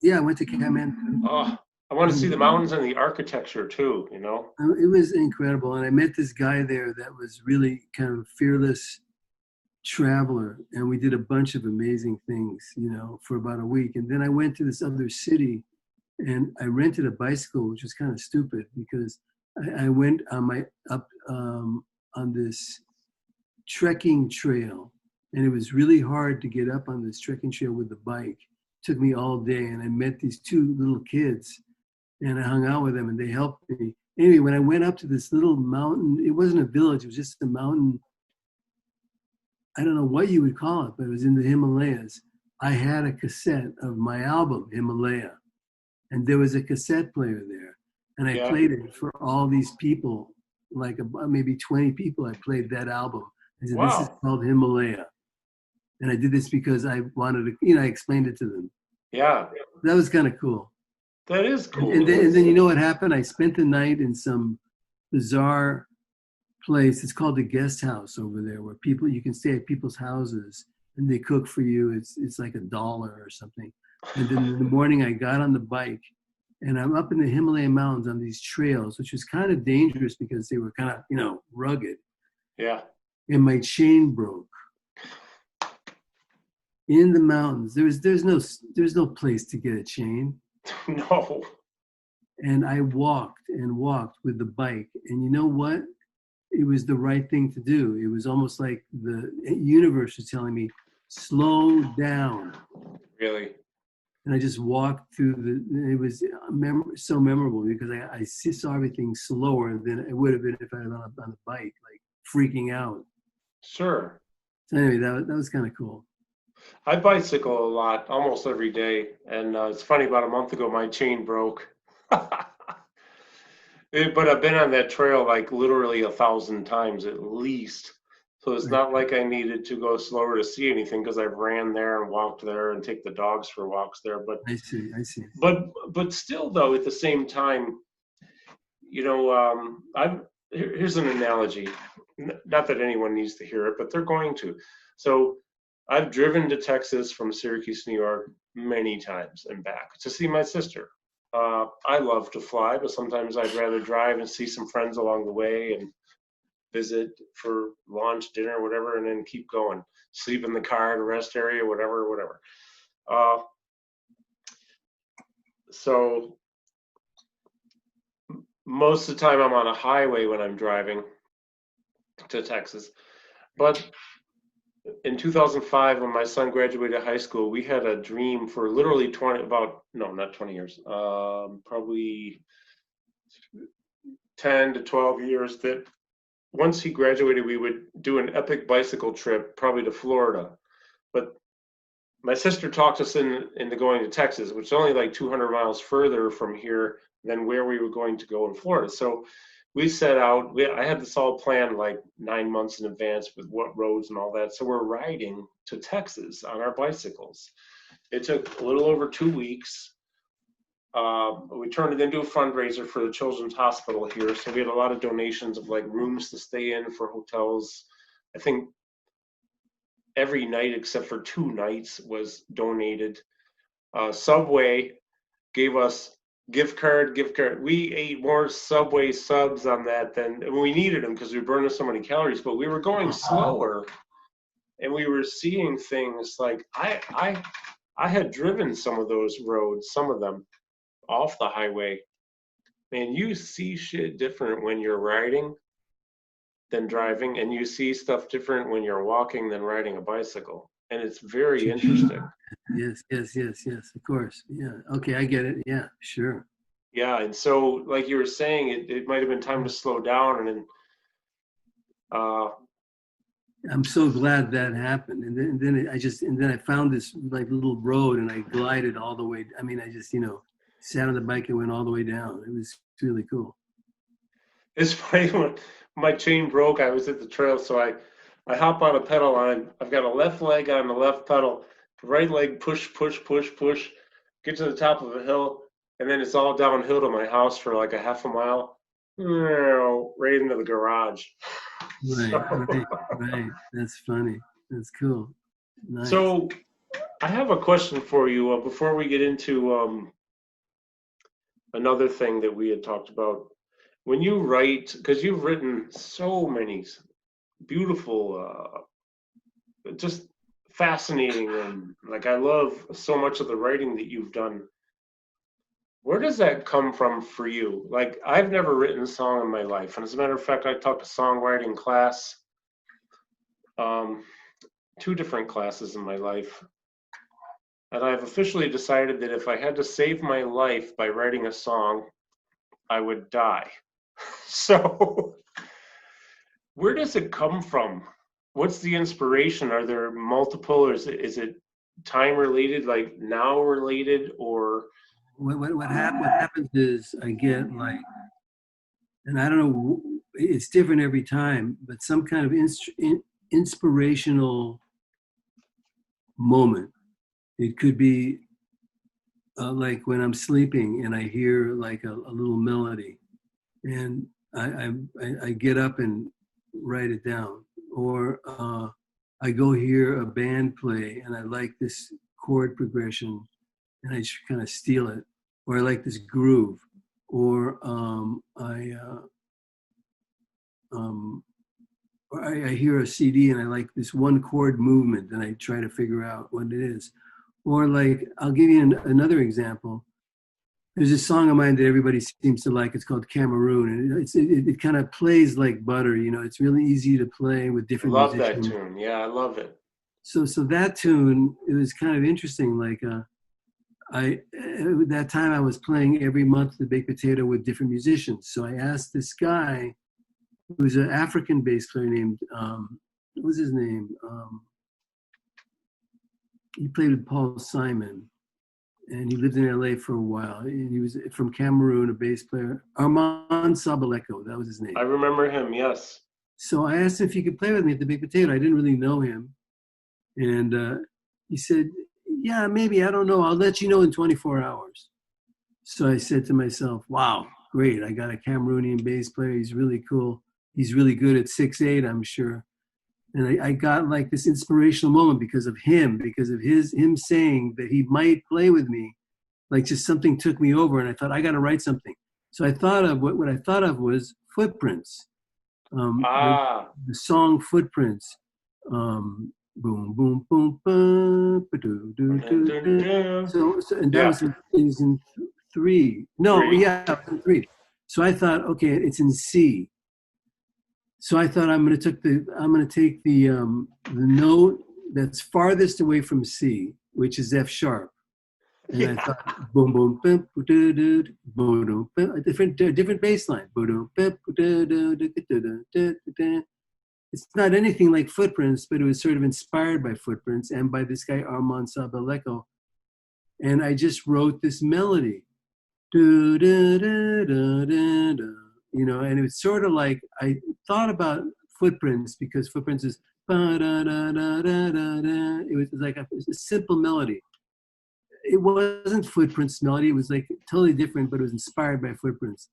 yeah, I went to Kathmandu. Oh, I want to see the mountains and the architecture too, you know? It was incredible. And I met this guy there that was really kind of a fearless traveler. And we did a bunch of amazing things, for about a week. And then I went to this other city and I rented a bicycle, which was kind of stupid because I went on this trekking trail. And it was really hard to get up on this trekking trail with the bike. It took me all day. And I met these two little kids and I hung out with them and they helped me. Anyway, when I went up to this little mountain, it wasn't a village, it was just a mountain. I don't know what you would call it, but it was in the Himalayas. I had a cassette of my album, Himalaya, and there was a cassette player there. And I played it for all these people, like maybe 20 people. I played that album. I said, This is called Himalaya. And I did this because I wanted to, I explained it to them. Yeah. That was kind of cool. That is cool. And then you know what happened? I spent the night in some bizarre place. It's called the guest house over there, where you can stay at people's houses and they cook for you. It's like $1 or something. And then in the morning I got on the bike and I'm up in the Himalayan mountains on these trails, which was kind of dangerous because they were kind of, rugged. Yeah. And my chain broke. In the mountains, there's no place to get a chain. No. And I walked and walked with the bike. And you know what? It was the right thing to do. It was almost like the universe was telling me, slow down. Really? And I just walked through it was so memorable because I saw everything slower than it would have been if I was on a bike, like freaking out. Sure. So anyway, that was kind of cool. I bicycle a lot, almost every day. And it's funny, about a month ago, my chain broke. But I've been on that trail like literally 1,000 times at least. So it's not like I needed to go slower to see anything because I've ran there and walked there and take the dogs for walks there. But I see. But still, though, at the same time, here's an analogy. Not that anyone needs to hear it, but they're going to. So I've driven to Texas from Syracuse, New York, many times and back to see my sister. I love to fly, but sometimes I'd rather drive and see some friends along the way and visit for lunch, dinner, whatever, and then keep going. Sleep in the car, the rest area, whatever. So most of the time I'm on a highway when I'm driving to Texas. But in 2005, when my son graduated high school, we had a dream for literally not 20 years, probably 10 to 12 years, that once he graduated, we would do an epic bicycle trip, probably to Florida. But my sister talked us into going to Texas, which is only like 200 miles further from here than where we were going to go in Florida. So we set out, I had this all planned like 9 months in advance with what roads and all that. So we're riding to Texas on our bicycles. It took a little over 2 weeks. We turned it into a fundraiser for the Children's Hospital here. So we had a lot of donations of like rooms to stay in for hotels. I think every night except for 2 nights was donated. Subway gave us gift card. We ate more Subway subs on that than we needed them because we were burning so many calories, but we were going slower and we were seeing things like I had driven some of those roads, some of them off the highway. Man, you see shit different when you're riding than driving, and you see stuff different when you're walking than riding a bicycle. And it's very interesting. Yes, of course. Yeah. Okay, I get it. Yeah, sure. Yeah, and so like you were saying, it might have been time to slow down. And Uh, I'm so glad that happened. And then I found this like little road and I glided all the way. I mean, I just, sat on the bike and went all the way down. It was really cool. it's funny when my chain broke. I was at the trail, so I hop on a pedal line. I've got a left leg on the left pedal, right leg push, push, push, push, get to the top of a hill, and then it's all downhill to my house for like a half a mile, right into the garage. Right. That's funny. That's cool. Nice. So I have a question for you before we get into another thing that we had talked about. When you write, because you've written so many beautiful, just fascinating, and like I love so much of the writing that you've done. Where does that come from for you? Like, I've never written a song in my life, and as a matter of fact, I taught a songwriting class, 2 different classes in my life, and I've officially decided that if I had to save my life by writing a song, I would die. So, where does it come from? What's the inspiration? Are there multiple, or is it time related, like now related, or? What happens is I get like, and I don't know, it's different every time, but some kind of inspirational moment. It could be like when I'm sleeping and I hear like a little melody, and I get up and write it down, or I go hear a band play and I like this chord progression, and I just kind of steal it, or I like this groove, or I hear a CD and I like this one chord movement and I try to figure out what it is. Or like, I'll give you another example. There's a song of mine that everybody seems to like. It's called Cameroon, and it kind of plays like butter. It's really easy to play with different musicians. Love that tune. Yeah, I love it. So that tune, it was kind of interesting. Like at that time I was playing every month the Baked Potato with different musicians. So I asked this guy who's an African bass player named, what was his name? He played with Paul Simon, and he lived in LA for a while. And he was from Cameroon, a bass player. Armand Sabaleko, that was his name. I remember him, yes. So I asked him if he could play with me at the Baked Potato. I didn't really know him. And he said, yeah, maybe, I don't know. I'll let you know in 24 hours. So I said to myself, wow, great. I got a Cameroonian bass player. He's really cool. He's really good at 6/8, I'm sure. And I got like this inspirational moment because of him saying that he might play with me. Like just something took me over, and I thought, I got to write something. So I thought of what I thought of was Footprints. The song Footprints. Boom, boom, boom, boom, ba-doo, doo, doo, doo. So and that was in 3. No, yeah, in 3. So I thought, okay, it's in C. So I thought I'm going to take the note that's farthest away from C, which is F sharp. And I thought, boom, boom, boom, boom, boom, boom, a different bass line. It's not anything like Footprints, but it was sort of inspired by Footprints and by this guy Armand Sabaleko. And I just wrote this melody. And it was sort of like, I thought about Footprints because Footprints is, it was like a simple melody. It wasn't Footprints melody, it was like totally different, but it was inspired by Footprints.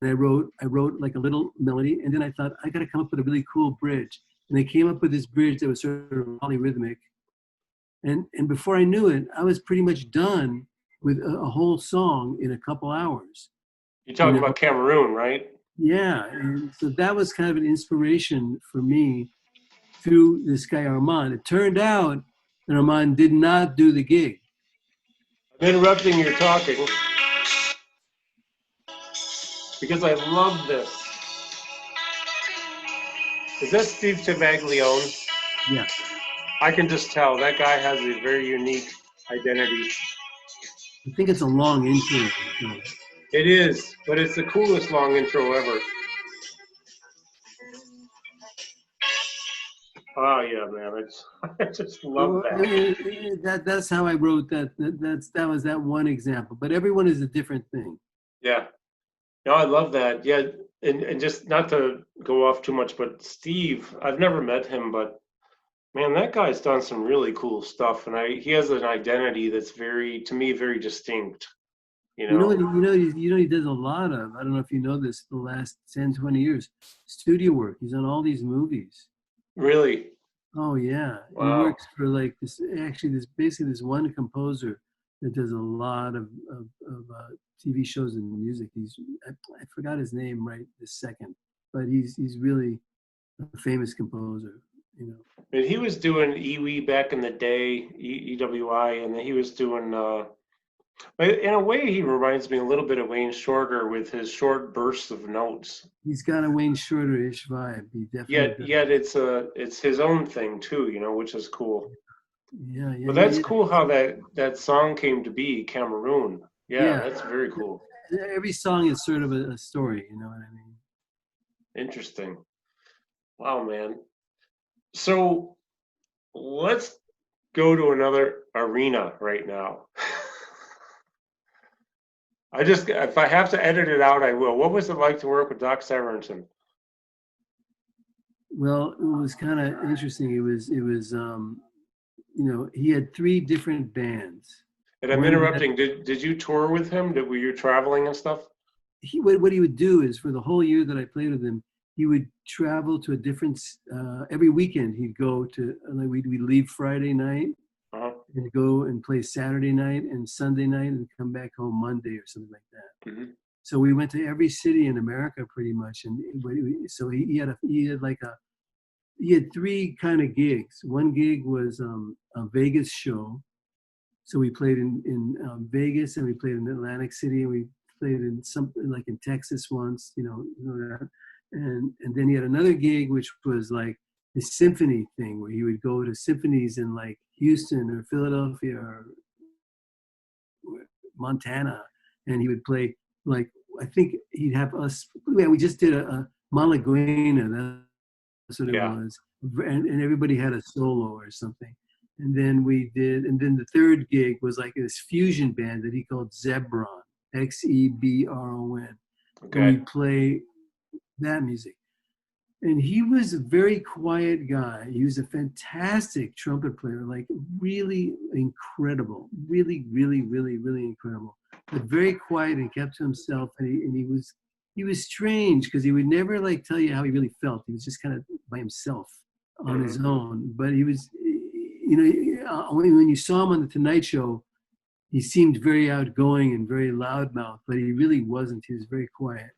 And I wrote like a little melody, and then I thought, I got to come up with a really cool bridge. And I came up with this bridge that was sort of polyrhythmic. And before I knew it, I was pretty much done with a whole song in a couple hours. You're talking about Cameroon, right? Yeah, and so that was kind of an inspiration for me through this guy Armand. It turned out that Armand did not do the gig. I'm interrupting your talking because I love this. Is that Steve Travaglione? Yeah. I can just tell that guy has a very unique identity. I think it's a long intro. It is, but it's the coolest long intro ever. Oh yeah, man. I just love Well, that. that's how I wrote that. That was that one example. But everyone is a different thing. Yeah. No, I love that. Yeah, and just not to go off too much, but Steve, I've never met him, but man, that guy's done some really cool stuff, and he has an identity that's very, to me, very distinct. You You know know, what? He does a lot of. I don't know if you know this. The last 10, 20 years, studio work. He's on all these movies. really. Oh yeah, he Wow. works for like this. Actually, this basically this one composer that does a lot of TV shows and music. I forgot his name right this second, but he's really a famous composer. You know, And he was doing EWI back in the day, EWI, and he was doing. In a way, he reminds me a little bit of Wayne Shorter with his short bursts of notes. he's got a Wayne Shorter-ish vibe. He definitely Yet, does. yet it's his own thing too, which is cool. Yeah, yeah, But yeah, that's yeah. cool how that song came to be, Cameroon. Yeah, Yeah. that's very cool. Every song is sort of a story. You know what I mean? Interesting. Wow, man. So let's go to another arena right now. If I have to edit it out, I will. What was it like to work with Doc Severinsen? Well, it was kind of interesting. He had three different bands. And I'm One had interrupting. Did you tour with him? Were you traveling and stuff? what he would do is for the whole year that I played with him, he would travel to a different every weekend. He'd go to like we'd leave Friday night Uh-huh. and go and play Saturday night and Sunday night and come back home Monday or something like that. Hmm. So we went to every city in America pretty much, and so he had three kind of gigs. One gig was a Vegas show, so we played in Vegas, and we played in Atlantic City, and we played in something like in Texas once, that. And then he had another gig which was like the symphony thing, where he would go to symphonies in like Houston or Philadelphia or Montana, and he would play like I think he'd have us. Yeah, we just did a Malaguena. That's what it Yeah. was, and everybody had a solo or something. And then the third gig was like this fusion band that he called Zebron, Xebron, and we Okay. play that music. And he was a very quiet guy. He was a fantastic trumpet player, like really incredible, really, really, really, really incredible. But very quiet and kept to himself. And he was strange because he would never like tell you how he really felt. He was just kind of by himself on his Hmm. own. But he was, when you saw him on the Tonight Show, he seemed very outgoing and very loudmouth, but he really wasn't. He was very quiet.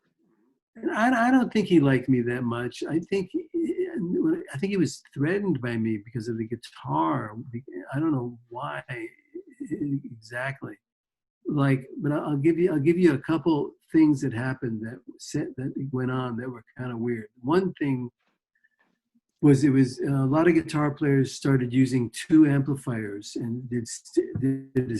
And I don't think he liked me that much. I think he was threatened by me because of the guitar. I don't know why exactly. Like, but I'll give you a couple things that happened that went on that were kind of weird. One thing was it was a lot of guitar players started using two amplifiers and did a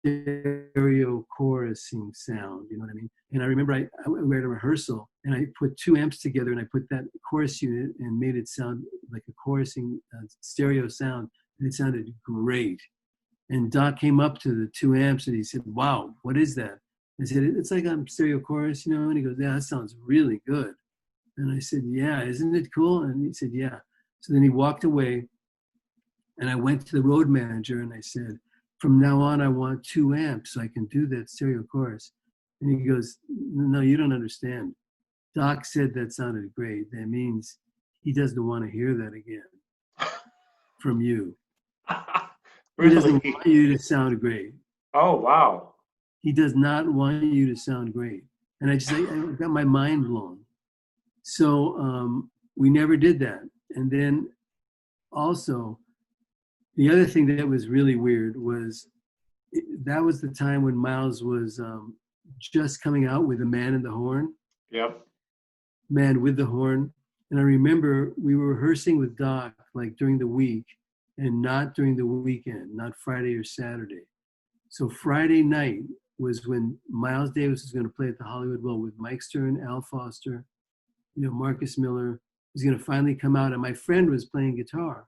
stereo chorusing sound, you know what I mean? And I remember we had a rehearsal and I put two amps together and I put that chorus unit and made it sound like a chorusing stereo sound, and it sounded great. And Doc came up to the two amps and he said, "Wow, what is that?" I said, "It's like a stereo chorus, you know." And he goes, "Yeah, that sounds really good." And I said, "Yeah, isn't it cool?" And he said, "Yeah." So then he walked away, and I went to the road manager and I said, "From now on, I want two amps so I can do that stereo chorus." And he goes, "No, you don't understand. Doc said that sounded great. That means he doesn't want to hear that again from you. He doesn't Really? want you to sound great. Oh, wow. He does not want you to sound great." And I got my mind blown. So we never did that. And then also, the other thing that was really weird was that was the time when Miles was just coming out with the Man in the Horn, Yep. Man with the Horn. And I remember we were rehearsing with Doc like during the week and not during the weekend, not Friday or Saturday. So Friday night was when Miles Davis was going to play at the Hollywood Bowl with Mike Stern, Al Foster, Marcus Miller, was going to finally come out, and my friend was playing guitar.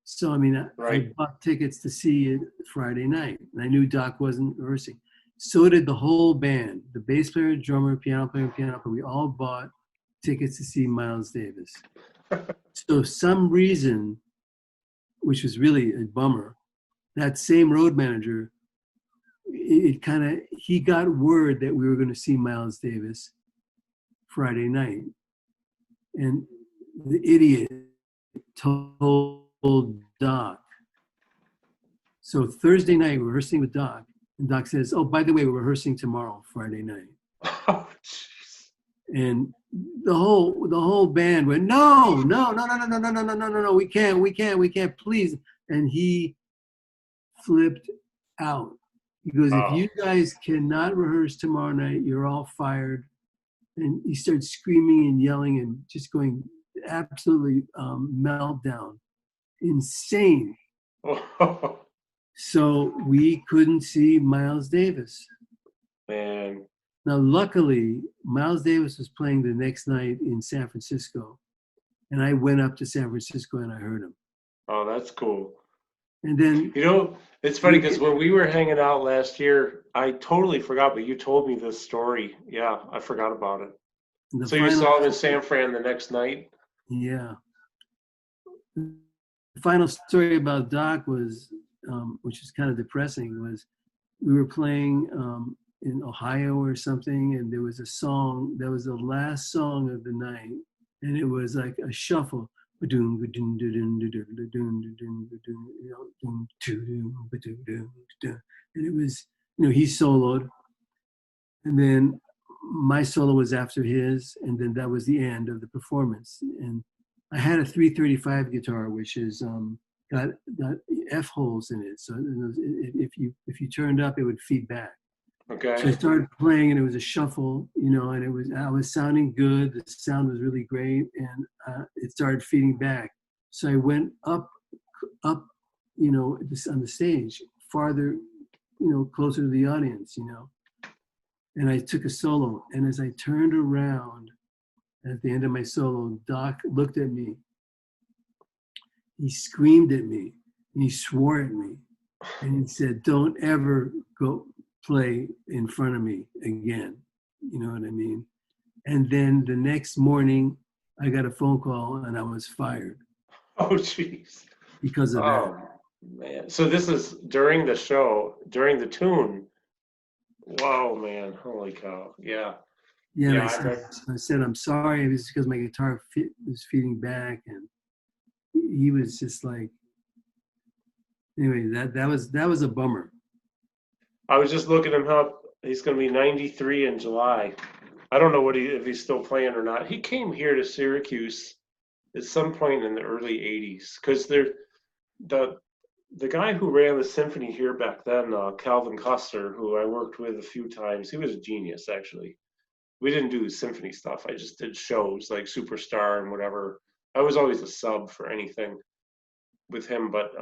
So, I mean, I Right. bought tickets to see it Friday night, and I knew Doc wasn't rehearsing. So did the whole band, the bass player, drummer, piano player. We all bought tickets to see Miles Davis. So some reason, which was really a bummer, that same road manager, he got word that we were going to see Miles Davis Friday night. And the idiot told Doc. So Thursday night, we're rehearsing with Doc. And Doc says, oh, by the way, we're rehearsing tomorrow, Friday night. Oh, jeez. And the whole band went, no, we can't, please. And he flipped out. He goes, if you guys cannot rehearse tomorrow night, you're all fired. And he starts screaming and yelling and just going absolutely meltdown. Insane. So we couldn't see Miles Davis. Man. Now, luckily, Miles Davis was playing the next night in San Francisco. And I went up to San Francisco and I heard him. Oh, that's cool. And then, you know, it's funny because when we were hanging out last year, I totally forgot, but you told me this story. Yeah, I forgot about it. So you saw him in San Fran the next night? Yeah. The final story about Doc was, which is kind of depressing, was we were playing in Ohio or something, and there was a song that was the last song of the night, and it was like a shuffle. And it was, he soloed, and then my solo was after his, and then that was the end of the performance. And I had a 335 guitar, which is got F holes in it, so if you turned up, it would feed back. Okay. So I started playing, and it was a shuffle, and I was sounding good. The sound was really great, and it started feeding back. So I went up, on the stage, farther, closer to the audience, and I took a solo. And as I turned around at the end of my solo, Doc looked at me. He screamed at me, and he swore at me, and he said, "Don't ever go play in front of me again." You know what I mean? And then the next morning, I got a phone call, and I was fired. Oh, jeez. Because of that. Oh, man. So this is during the show, during the tune. Whoa, man. Holy cow. Yeah. Yeah, I said, I'm sorry. It was because my guitar was feeding back, and he was just like, anyway, that was a bummer. I was just looking him up. He's going to be 93 in July. I don't know if he's still playing or not. He came here to Syracuse at some point in the early 80s, because the guy who ran the symphony here back then, Calvin Custer, who I worked with a few times, he was a genius, actually. We didn't do symphony stuff. I just did shows like Superstar and whatever. I was always a sub for anything with him, but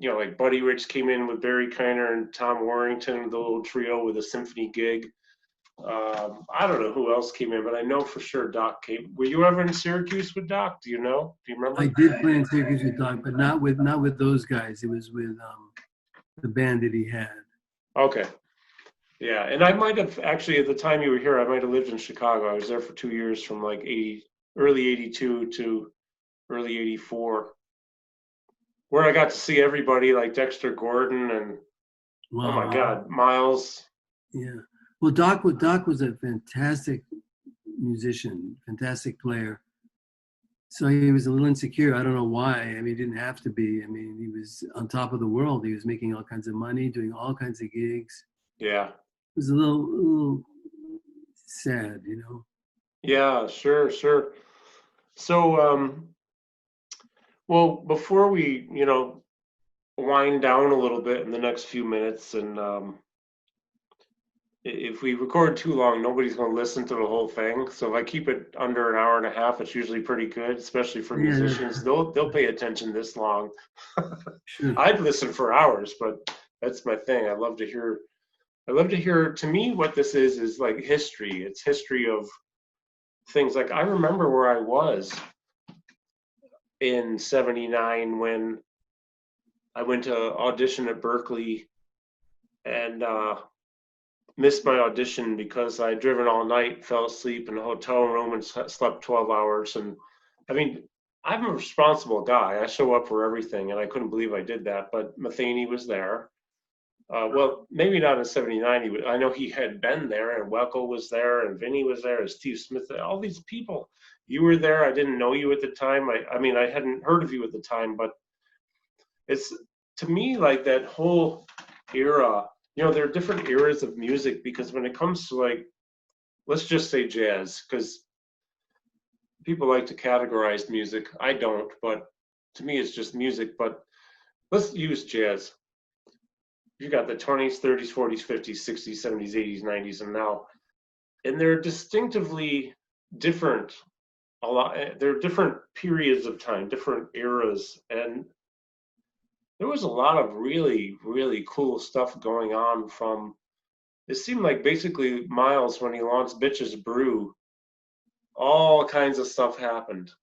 like Buddy Rich came in with Barry Kiner and Tom Warrington, the little trio with a symphony gig. I don't know who else came in, but I know for sure Doc came. Were you ever in Syracuse with Doc? Do you know? Do you remember? I did play in Syracuse with Doc, but not with those guys. It was with the band that he had. Okay. Yeah, and I might have actually, at the time you were here, I might have lived in Chicago. I was there for 2 years, from like early 82 to early 84, where I got to see everybody like Dexter Gordon and, oh my God, Miles. Yeah. Well, Doc was a fantastic musician, fantastic player. So he was a little insecure. I don't know why. I mean, he didn't have to be. I mean, he was on top of the world. He was making all kinds of money, doing all kinds of gigs. Yeah. It was a little sad, Yeah, sure. So, well, before we, wind down a little bit in the next few minutes, and if we record too long, nobody's going to listen to the whole thing. So if I keep it under an hour and a half, it's usually pretty good, especially for musicians. They'll pay attention this long. Sure. I'd listen for hours, but that's my thing. I love to hear. To me, what this is like history. It's history of things. Like I remember where I was in '79 when I went to audition at Berkeley and missed my audition because I'd driven all night, fell asleep in a hotel room, and slept 12 hours. And I mean, I'm a responsible guy. I show up for everything, and I couldn't believe I did that. But Matheny was there. Well, maybe not in '79. I know he had been there, and Welko was there, and Vinny was there, and Steve Smith. All these people. You were there. I didn't know you at the time. I mean, I hadn't heard of you at the time, but it's to me like that whole era. You know, there are different eras of music because when it comes to like, let's just say jazz, because people like to categorize music. I don't, but to me it's just music. But let's use jazz. You got the 20s, 30s, 40s, 50s, 60s, 70s, 80s, 90s, and now, and they're distinctively different. A lot. They're different periods of time, different eras, and there was a lot of really, really cool stuff going on from, it seemed like basically Miles, when he launched Bitches Brew, all kinds of stuff happened.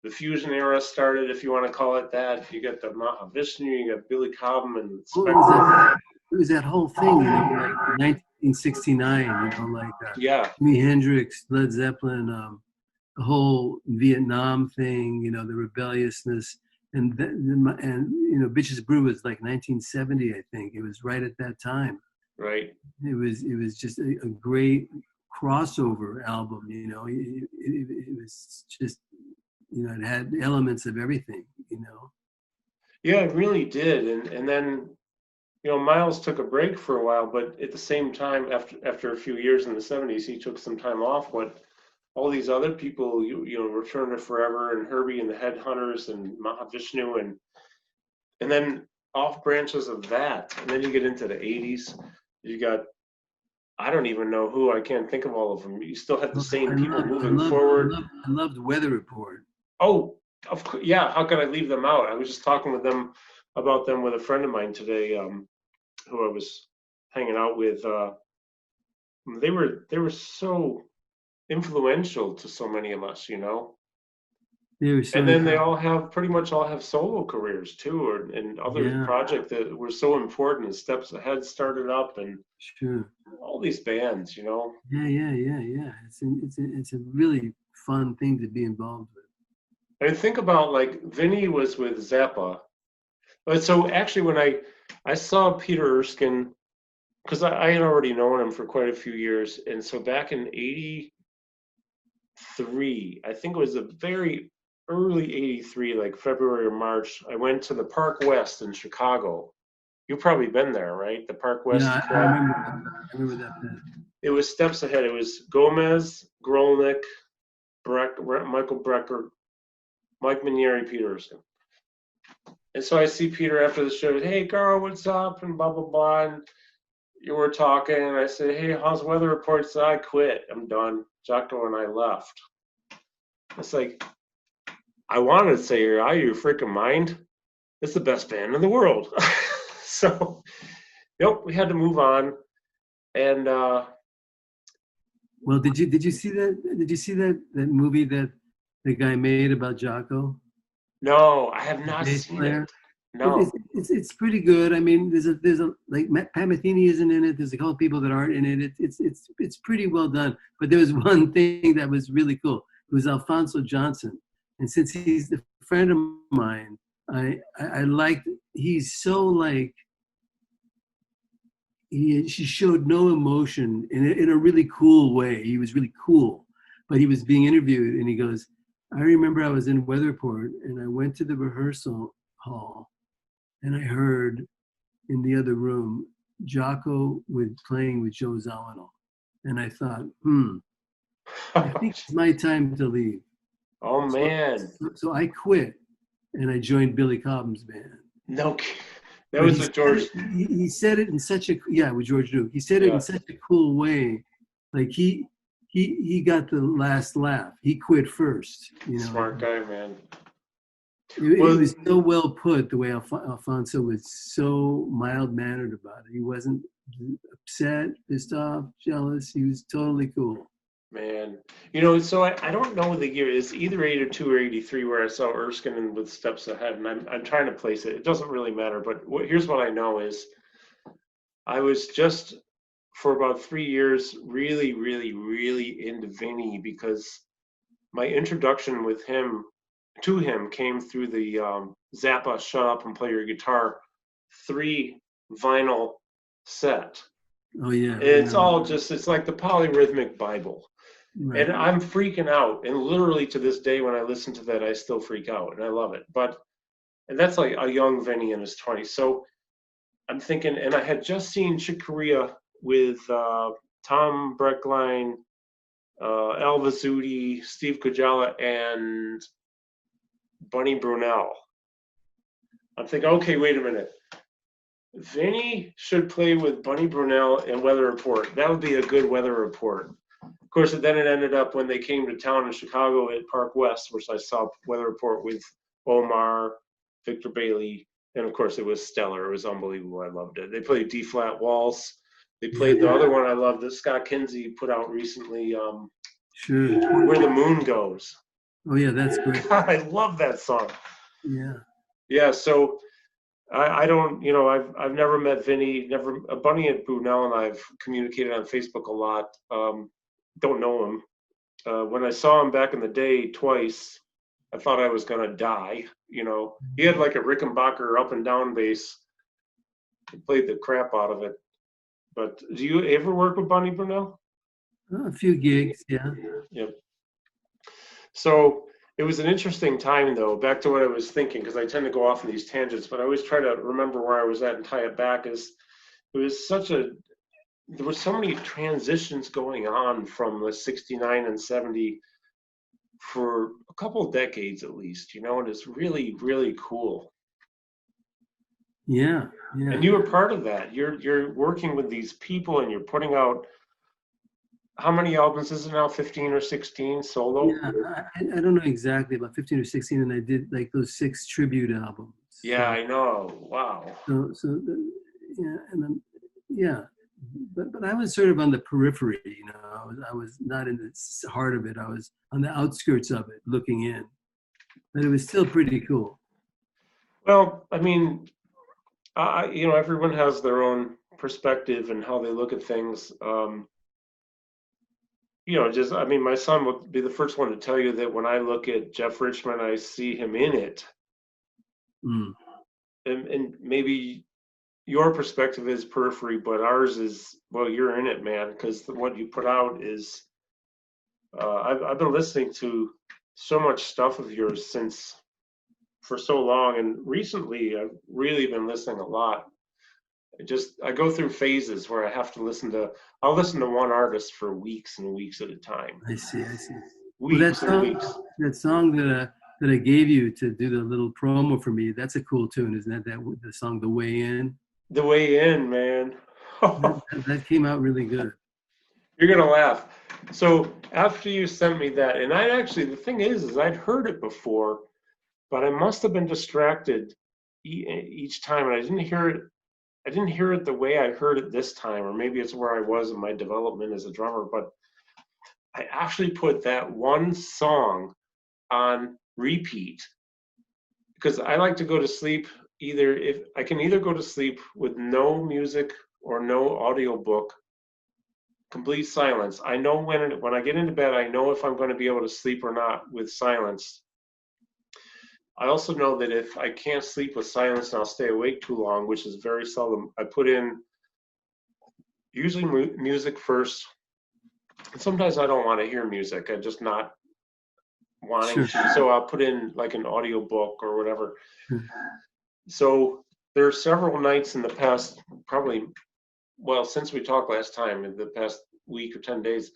The Fusion era started, if you want to call it that. You got the Mahavishnu, you got Billy Cobham and Spector. It was that whole thing, you know, like 1969, you know, like yeah, Jimi Hendrix, Led Zeppelin, the whole Vietnam thing, you know, the rebelliousness. And you know, Bitches Brew was like 1970, I think. It was right at that time. right. It was just a great crossover album. You know, it was just, you know, it had elements of everything. You know. Yeah, it really did. And then, you know, Miles took a break for a while, but at the same time, after a few years in the '70s, he took some time off. But all these other people, you know, Return to Forever and Herbie and the Headhunters and Mahavishnu and then off branches of that. And then you get into the '80s. You got, I don't even know who. I can't think of all of them. You still have the same people moving forward. I loved Weather Report. Oh, of course, yeah. How could I leave them out? I was just talking with them about them with a friend of mine today, who I was hanging out with. They were so influential to so many of us, you know. And then they all have pretty much all have solo careers too, and other projects that were so important. And Steps Ahead started up, and all these bands, you know. Yeah. It's a really fun thing to be involved with. And think about like Vinny was with Zappa, but so actually when I saw Peter Erskine, because I had already known him for quite a few years, and so back in '83, I think it was the very early '83, like February or March, I went to the Park West in Chicago. You've probably been there, right? The Park West. Yeah, I remember that. It was Steps Ahead. It was Gomez, Grolnick, Michael Brecker, Mike Minieri, Peter Erskine. And so I see Peter after the show. Hey, Carl, what's up? And blah blah blah. And you were talking, and I said, "Hey, how's Weather Report?" So I quit. I'm done. Jocko and I left. It's like, I wanted to say, "You're out of your freaking mind." It's the best band in the world. So, yep, we had to move on. And well, did you see that? Did you see that movie that the guy made about Jocko? No, I have not seen it. No, it's pretty good. I mean, there's a like Pat Metheny isn't in it. There's a couple of people that aren't in it. It's pretty well done. But there was one thing that was really cool. It was Alfonso Johnson, and since he's a friend of mine, I liked. He's so like. She showed no emotion in a really cool way. He was really cool, but he was being interviewed, and he goes, "I remember I was in Weather Report, and I went to the rehearsal hall, and I heard in the other room Jocko playing with Joe Zawinul, and I thought, I think it's my time to leave." Oh man! So I quit, and I joined Billy Cobham's band. No. That was with George. He said it in such a with George Duke. He said it in such a cool way, like he got the last laugh. He quit first. You know, smart guy, man. It was so well put. The way Alfonso was so mild mannered about it. He wasn't upset, pissed off, jealous. He was totally cool. Man, so I don't know the year. It's either 82 or 83 where I saw Erskine and with Steps Ahead, and I'm trying to place it. It doesn't really matter, but here's what I know is I was just for about 3 years really, really, really into Vinny because my introduction with him to him came through the Zappa "Shut Up and Play Your Guitar" 3 vinyl set. Oh yeah. It's all just, it's like the polyrhythmic Bible. Right. And I'm freaking out. And literally to this day, when I listen to that, I still freak out and I love it. And that's like a young Vinny in his 20s. So I'm thinking, and I had just seen Chick Corea with Tom Breckline, Al Vizzuti, Steve Kujala, and Bunny Brunel. I'm thinking, okay, wait a minute. Vinny should play with Bunny Brunel and Weather Report. That would be a good Weather Report. Of course, then it ended up when they came to town in Chicago at Park West, which I saw Weather Report with Omar, Victor Bailey, and of course it was stellar. It was unbelievable. I loved it. They played D-flat waltz. They played the other one I love that Scott Kinsey put out recently, Sure. Where the Moon Goes. Oh yeah, that's great. God, I love that song. Yeah. Yeah, so I don't, I've never met Vinny, Bunny and Brunel and I've communicated on Facebook a lot. Don't know him. When I saw him back in the day twice, I thought I was gonna die. He had like a Rickenbacker up and down bass. He played the crap out of it. But do you ever work with Bunny Brunel? A few gigs, yeah. Yep. So it was an interesting time, though. Back to what I was thinking, because I tend to go off on these tangents, but I always try to remember where I was at and tie it back. There were so many transitions going on from the 69 and 70 for a couple of decades at least, and it's really, really cool. Yeah. And you were part of that. You're working with these people and you're putting out, how many albums is it now? 15 or 16 solo? Yeah, I don't know exactly, about 15 or 16, and I did like those 6 tribute albums. Yeah, I know. Wow. But I was sort of on the periphery, I was not in the heart of it. I was on the outskirts of it, looking in. But it was still pretty cool. Well, I mean, everyone has their own perspective and how they look at things. My son would be the first one to tell you that when I look at Jeff Richman, I see him in it. Mm. And maybe your perspective is periphery, but ours is, well, you're in it, man, because what you put out is, I've been listening to so much stuff of yours for so long, and recently I've really been listening a lot. I go through phases where I have to I'll listen to one artist for weeks and weeks at a time. I see. Weeks and weeks. That song that I gave you to do the little promo for me, that's a cool tune, isn't that the song The Way In? The Way In, man. that came out really good. You're going to laugh. So after you sent me that, and the thing is I'd heard it before, but I must have been distracted each time, and I didn't hear it the way I heard it this time, or maybe it's where I was in my development as a drummer, but I actually put that one song on repeat because I like to go to sleep I can either go to sleep with no music or no audiobook, complete silence. I know when I get into bed, I know if I'm going to be able to sleep or not with silence. I also know that if I can't sleep with silence and I'll stay awake too long, which is very seldom, I put in usually music first. And sometimes I don't want to hear music. I'm just not wanting to. So I'll put in like an audio book or whatever. So there are several nights in the past, probably, well, since we talked last time, in the past week or 10 days,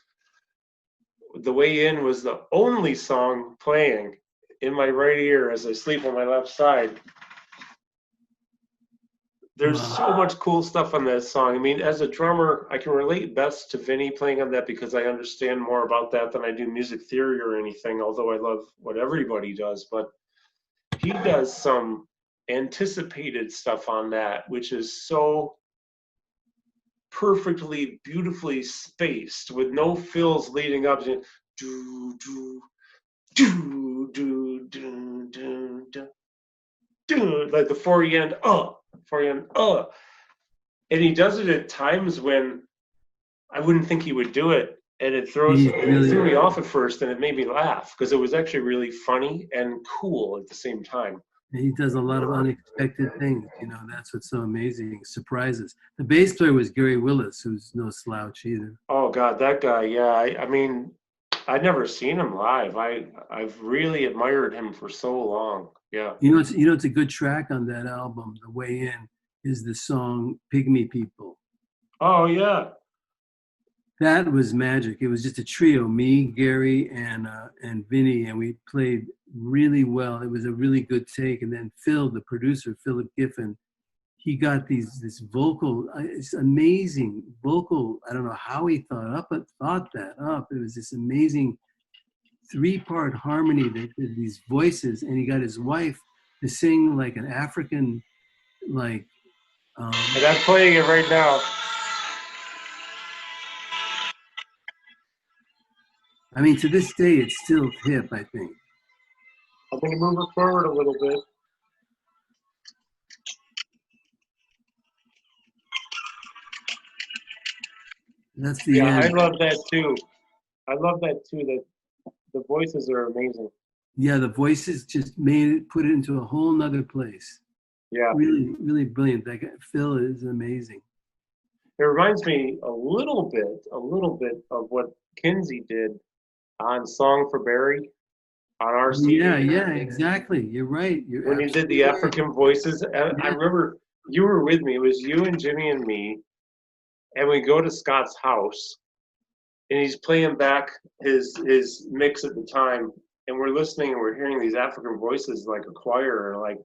The Way In was the only song playing in my right ear as I sleep on my left side. There's so much cool stuff on that song. I mean, as a drummer, I can relate best to Vinny playing on that because I understand more about that than I do music theory or anything, although I love what everybody does. But he does some anticipated stuff on that, which is so perfectly, beautifully spaced with no fills leading up to do do do do do do do do, like the forehand and he does it at times when I wouldn't think he would do it, and it He's threw me really, off at first, and it made me laugh because it was actually really funny and cool at the same time. he does a lot of unexpected things. You know, that's what's so amazing. Surprises. The bass player was Gary Willis, who's no slouch either. Oh God, that guy, yeah. I mean, I'd never seen him live. I've really admired him for so long. Yeah. It's a good track on that album. The Way In is the song "Pygmy People." Oh yeah. That was magic. It was just a trio, me, Gary, and Vinny, and we played really well. It was a really good take. And then Phil, the producer, Philip Giffen, he got this vocal, it's amazing vocal. I don't know how he thought that up. It was this amazing 3-part harmony that did these voices, and he got his wife to sing like an African, like. And I'm playing it right now. I mean, to this day, it's still hip, I think. I'm going to move it forward a little bit. That's the end. I love that too. That the voices are amazing. Yeah, the voices just put it into a whole nother place. Yeah. Really, really brilliant. That guy, Phil is amazing. It reminds me a little bit of what Kinsey did on Song for Barry on our CD. Yeah, exactly. You're right. When he did the African voices, I remember you were with me. It was you and Jimmy and me, and we go to Scott's house, and he's playing back his mix at the time, and we're listening and we're hearing these African voices like a choir, and like,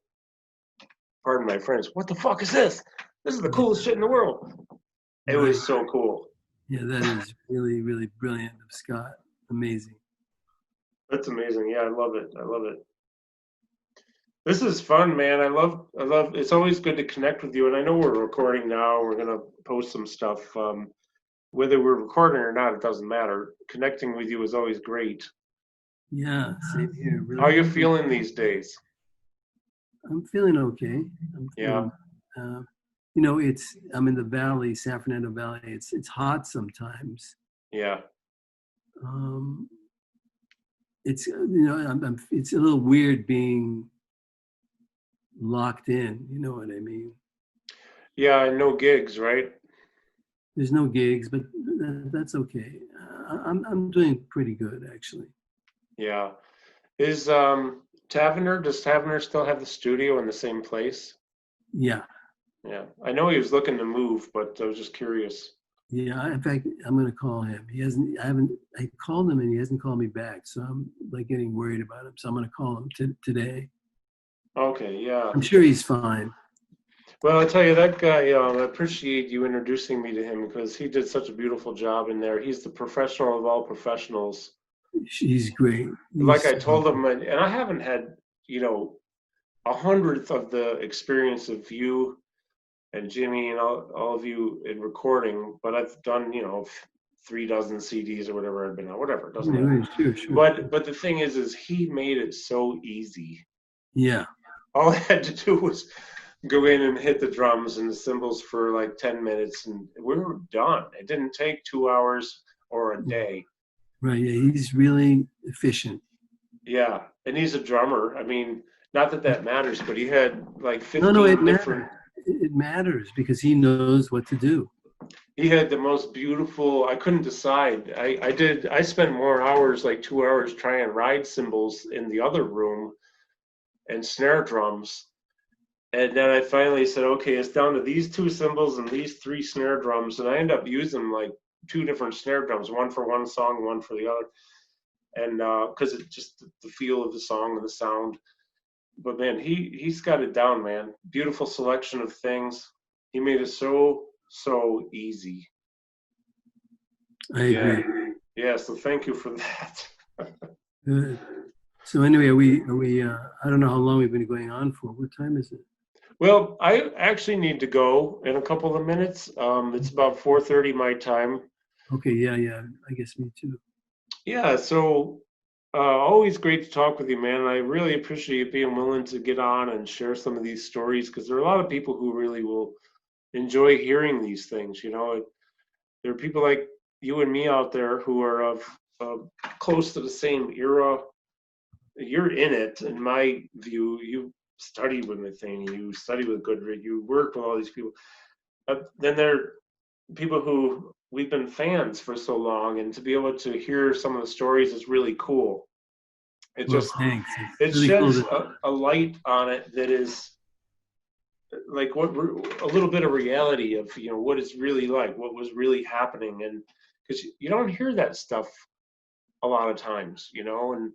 pardon my French, what the fuck is this? This is the coolest shit in the world. It was so cool. Yeah, that is really, really brilliant of Scott. Amazing. That's amazing. Yeah, I love it. This is fun, man. I love. It's always good to connect with you. And I know we're recording now. We're gonna post some stuff. Whether we're recording or not, it doesn't matter. Connecting with you is always great. Yeah, same here. Really. How are you feeling these days? I'm feeling okay. Yeah. I'm in the valley, San Fernando Valley. It's hot sometimes. Yeah. It's it's a little weird being locked in. You know what I mean? Yeah, no gigs, right? There's no gigs, but that's okay. I'm doing pretty good actually. Yeah. Does Tavener still have the studio in the same place? Yeah. Yeah. I know he was looking to move, but I was just curious. Yeah, in fact, I'm going to call him. I called him and he hasn't called me back. So I'm like getting worried about him. So I'm going to call him today. Okay, yeah. I'm sure he's fine. Well, I tell you, that guy, I appreciate you introducing me to him because he did such a beautiful job in there. He's the professional of all professionals. He's great. Like I told him, and I haven't had, 100th of the experience of you and Jimmy and all of you in recording, but I've done, 36 CDs or whatever I've been on, whatever, it doesn't matter. Sure. But the thing is he made it so easy. Yeah. All I had to do was go in and hit the drums and the cymbals for like 10 minutes and we were done. It didn't take 2 hours or a day. Right, yeah, he's really efficient. Yeah, and he's a drummer. I mean, not that matters, but he had like 15 different... It matters because he knows what to do. He had the most beautiful... I couldn't decide. I spent more hours, like 2 hours, trying ride cymbals in the other room and snare drums. And then I finally said, okay, it's down to these 2 cymbals and these 3 snare drums. And I ended up using like 2 different snare drums, one for one song, one for the other. And because it's just the feel of the song and the sound. But man, he's got it down, man. Beautiful selection of things. He made it so easy. I agree. Yeah, so thank you for that. Good. So anyway, are we I don't know how long we've been going on for. What time is it? Well, I actually need to go in a couple of minutes. It's about 4:30 my time. Okay, yeah. I guess me too. Yeah, so always great to talk with you, man. I really appreciate you being willing to get on and share some of these stories because there are a lot of people who really will enjoy hearing these things. There are people like you and me out there who are of close to the same era. You're in it, in my view. You studied with Matheny, you studied with Goodrich, you work with all these people. Then there are people who we've been fans for so long, and to be able to hear some of the stories is really cool. It Well, just thanks. it It's really cool sheds to, a light on it that is like a little bit of reality of what it's really like, what was really happening, and because you don't hear that stuff a lot of times, and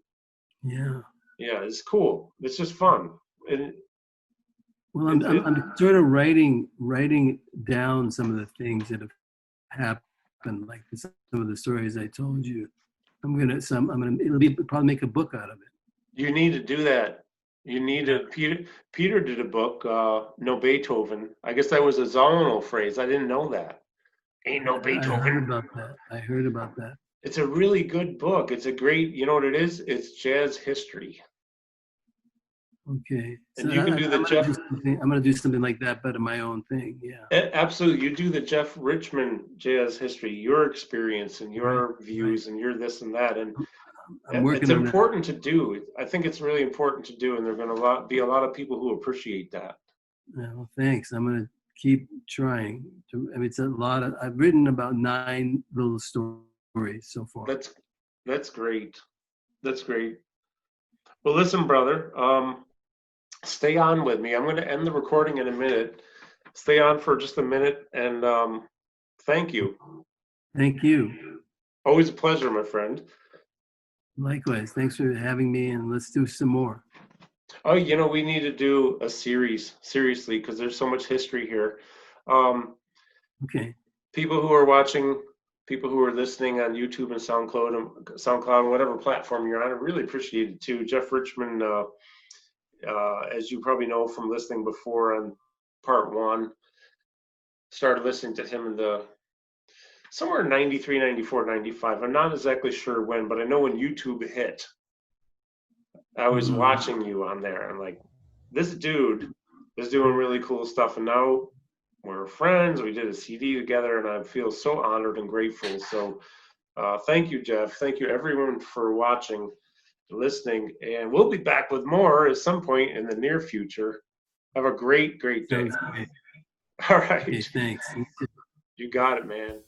yeah. yeah, it's cool. It's just fun, and Well, it, it I'm sort of writing down some of the things that have happened, like some of the stories I told you. It'll be probably make a book out of it. you need to do that. You need to. Peter did a book, No Beethoven. I guess that was a zonal phrase. I didn't know that. Ain't no I heard Beethoven. about that. I heard about that. It's a really good book. It's a great, you know what it is? It's jazz history. Okay, so And you can do the Jeff, I'm gonna do something like that, but in my own thing. Yeah. absolutely, you do the Jeff Richman jazz history, your experience and Right. your views and your this and that. And I'm it's working on that. important to do. I think it's really important to do. And there are going to be a lot of people who appreciate that. Yeah, well, thanks. I'm gonna keep trying. It's a lot of. I've written about 9 little stories so far. That's great. That's great. Well, listen, brother, stay on with me. I'm going to end the recording in a minute. Stay on for just a minute, and thank you. Thank you. Always a pleasure, my friend. Likewise. Thanks for having me, and let's do some more. Oh, we need to do a series, seriously, because there's so much history here. Okay. People who are watching, people who are listening on YouTube and SoundCloud, whatever platform you're on, I really appreciate it too. Jeff Richman, as you probably know from listening before on part 1, started listening to him in somewhere in 93, 94, 95. I'm not exactly sure when, but I know when YouTube hit, I was watching you on there. I'm like, this dude is doing really cool stuff. And now we're friends. We did a CD together, and I feel so honored and grateful. So thank you, Jeff. Thank you, everyone, for watching, listening. And we'll be back with more at some point in the near future. Have a great, great day. Great. All right. Okay, thanks. You got it, man.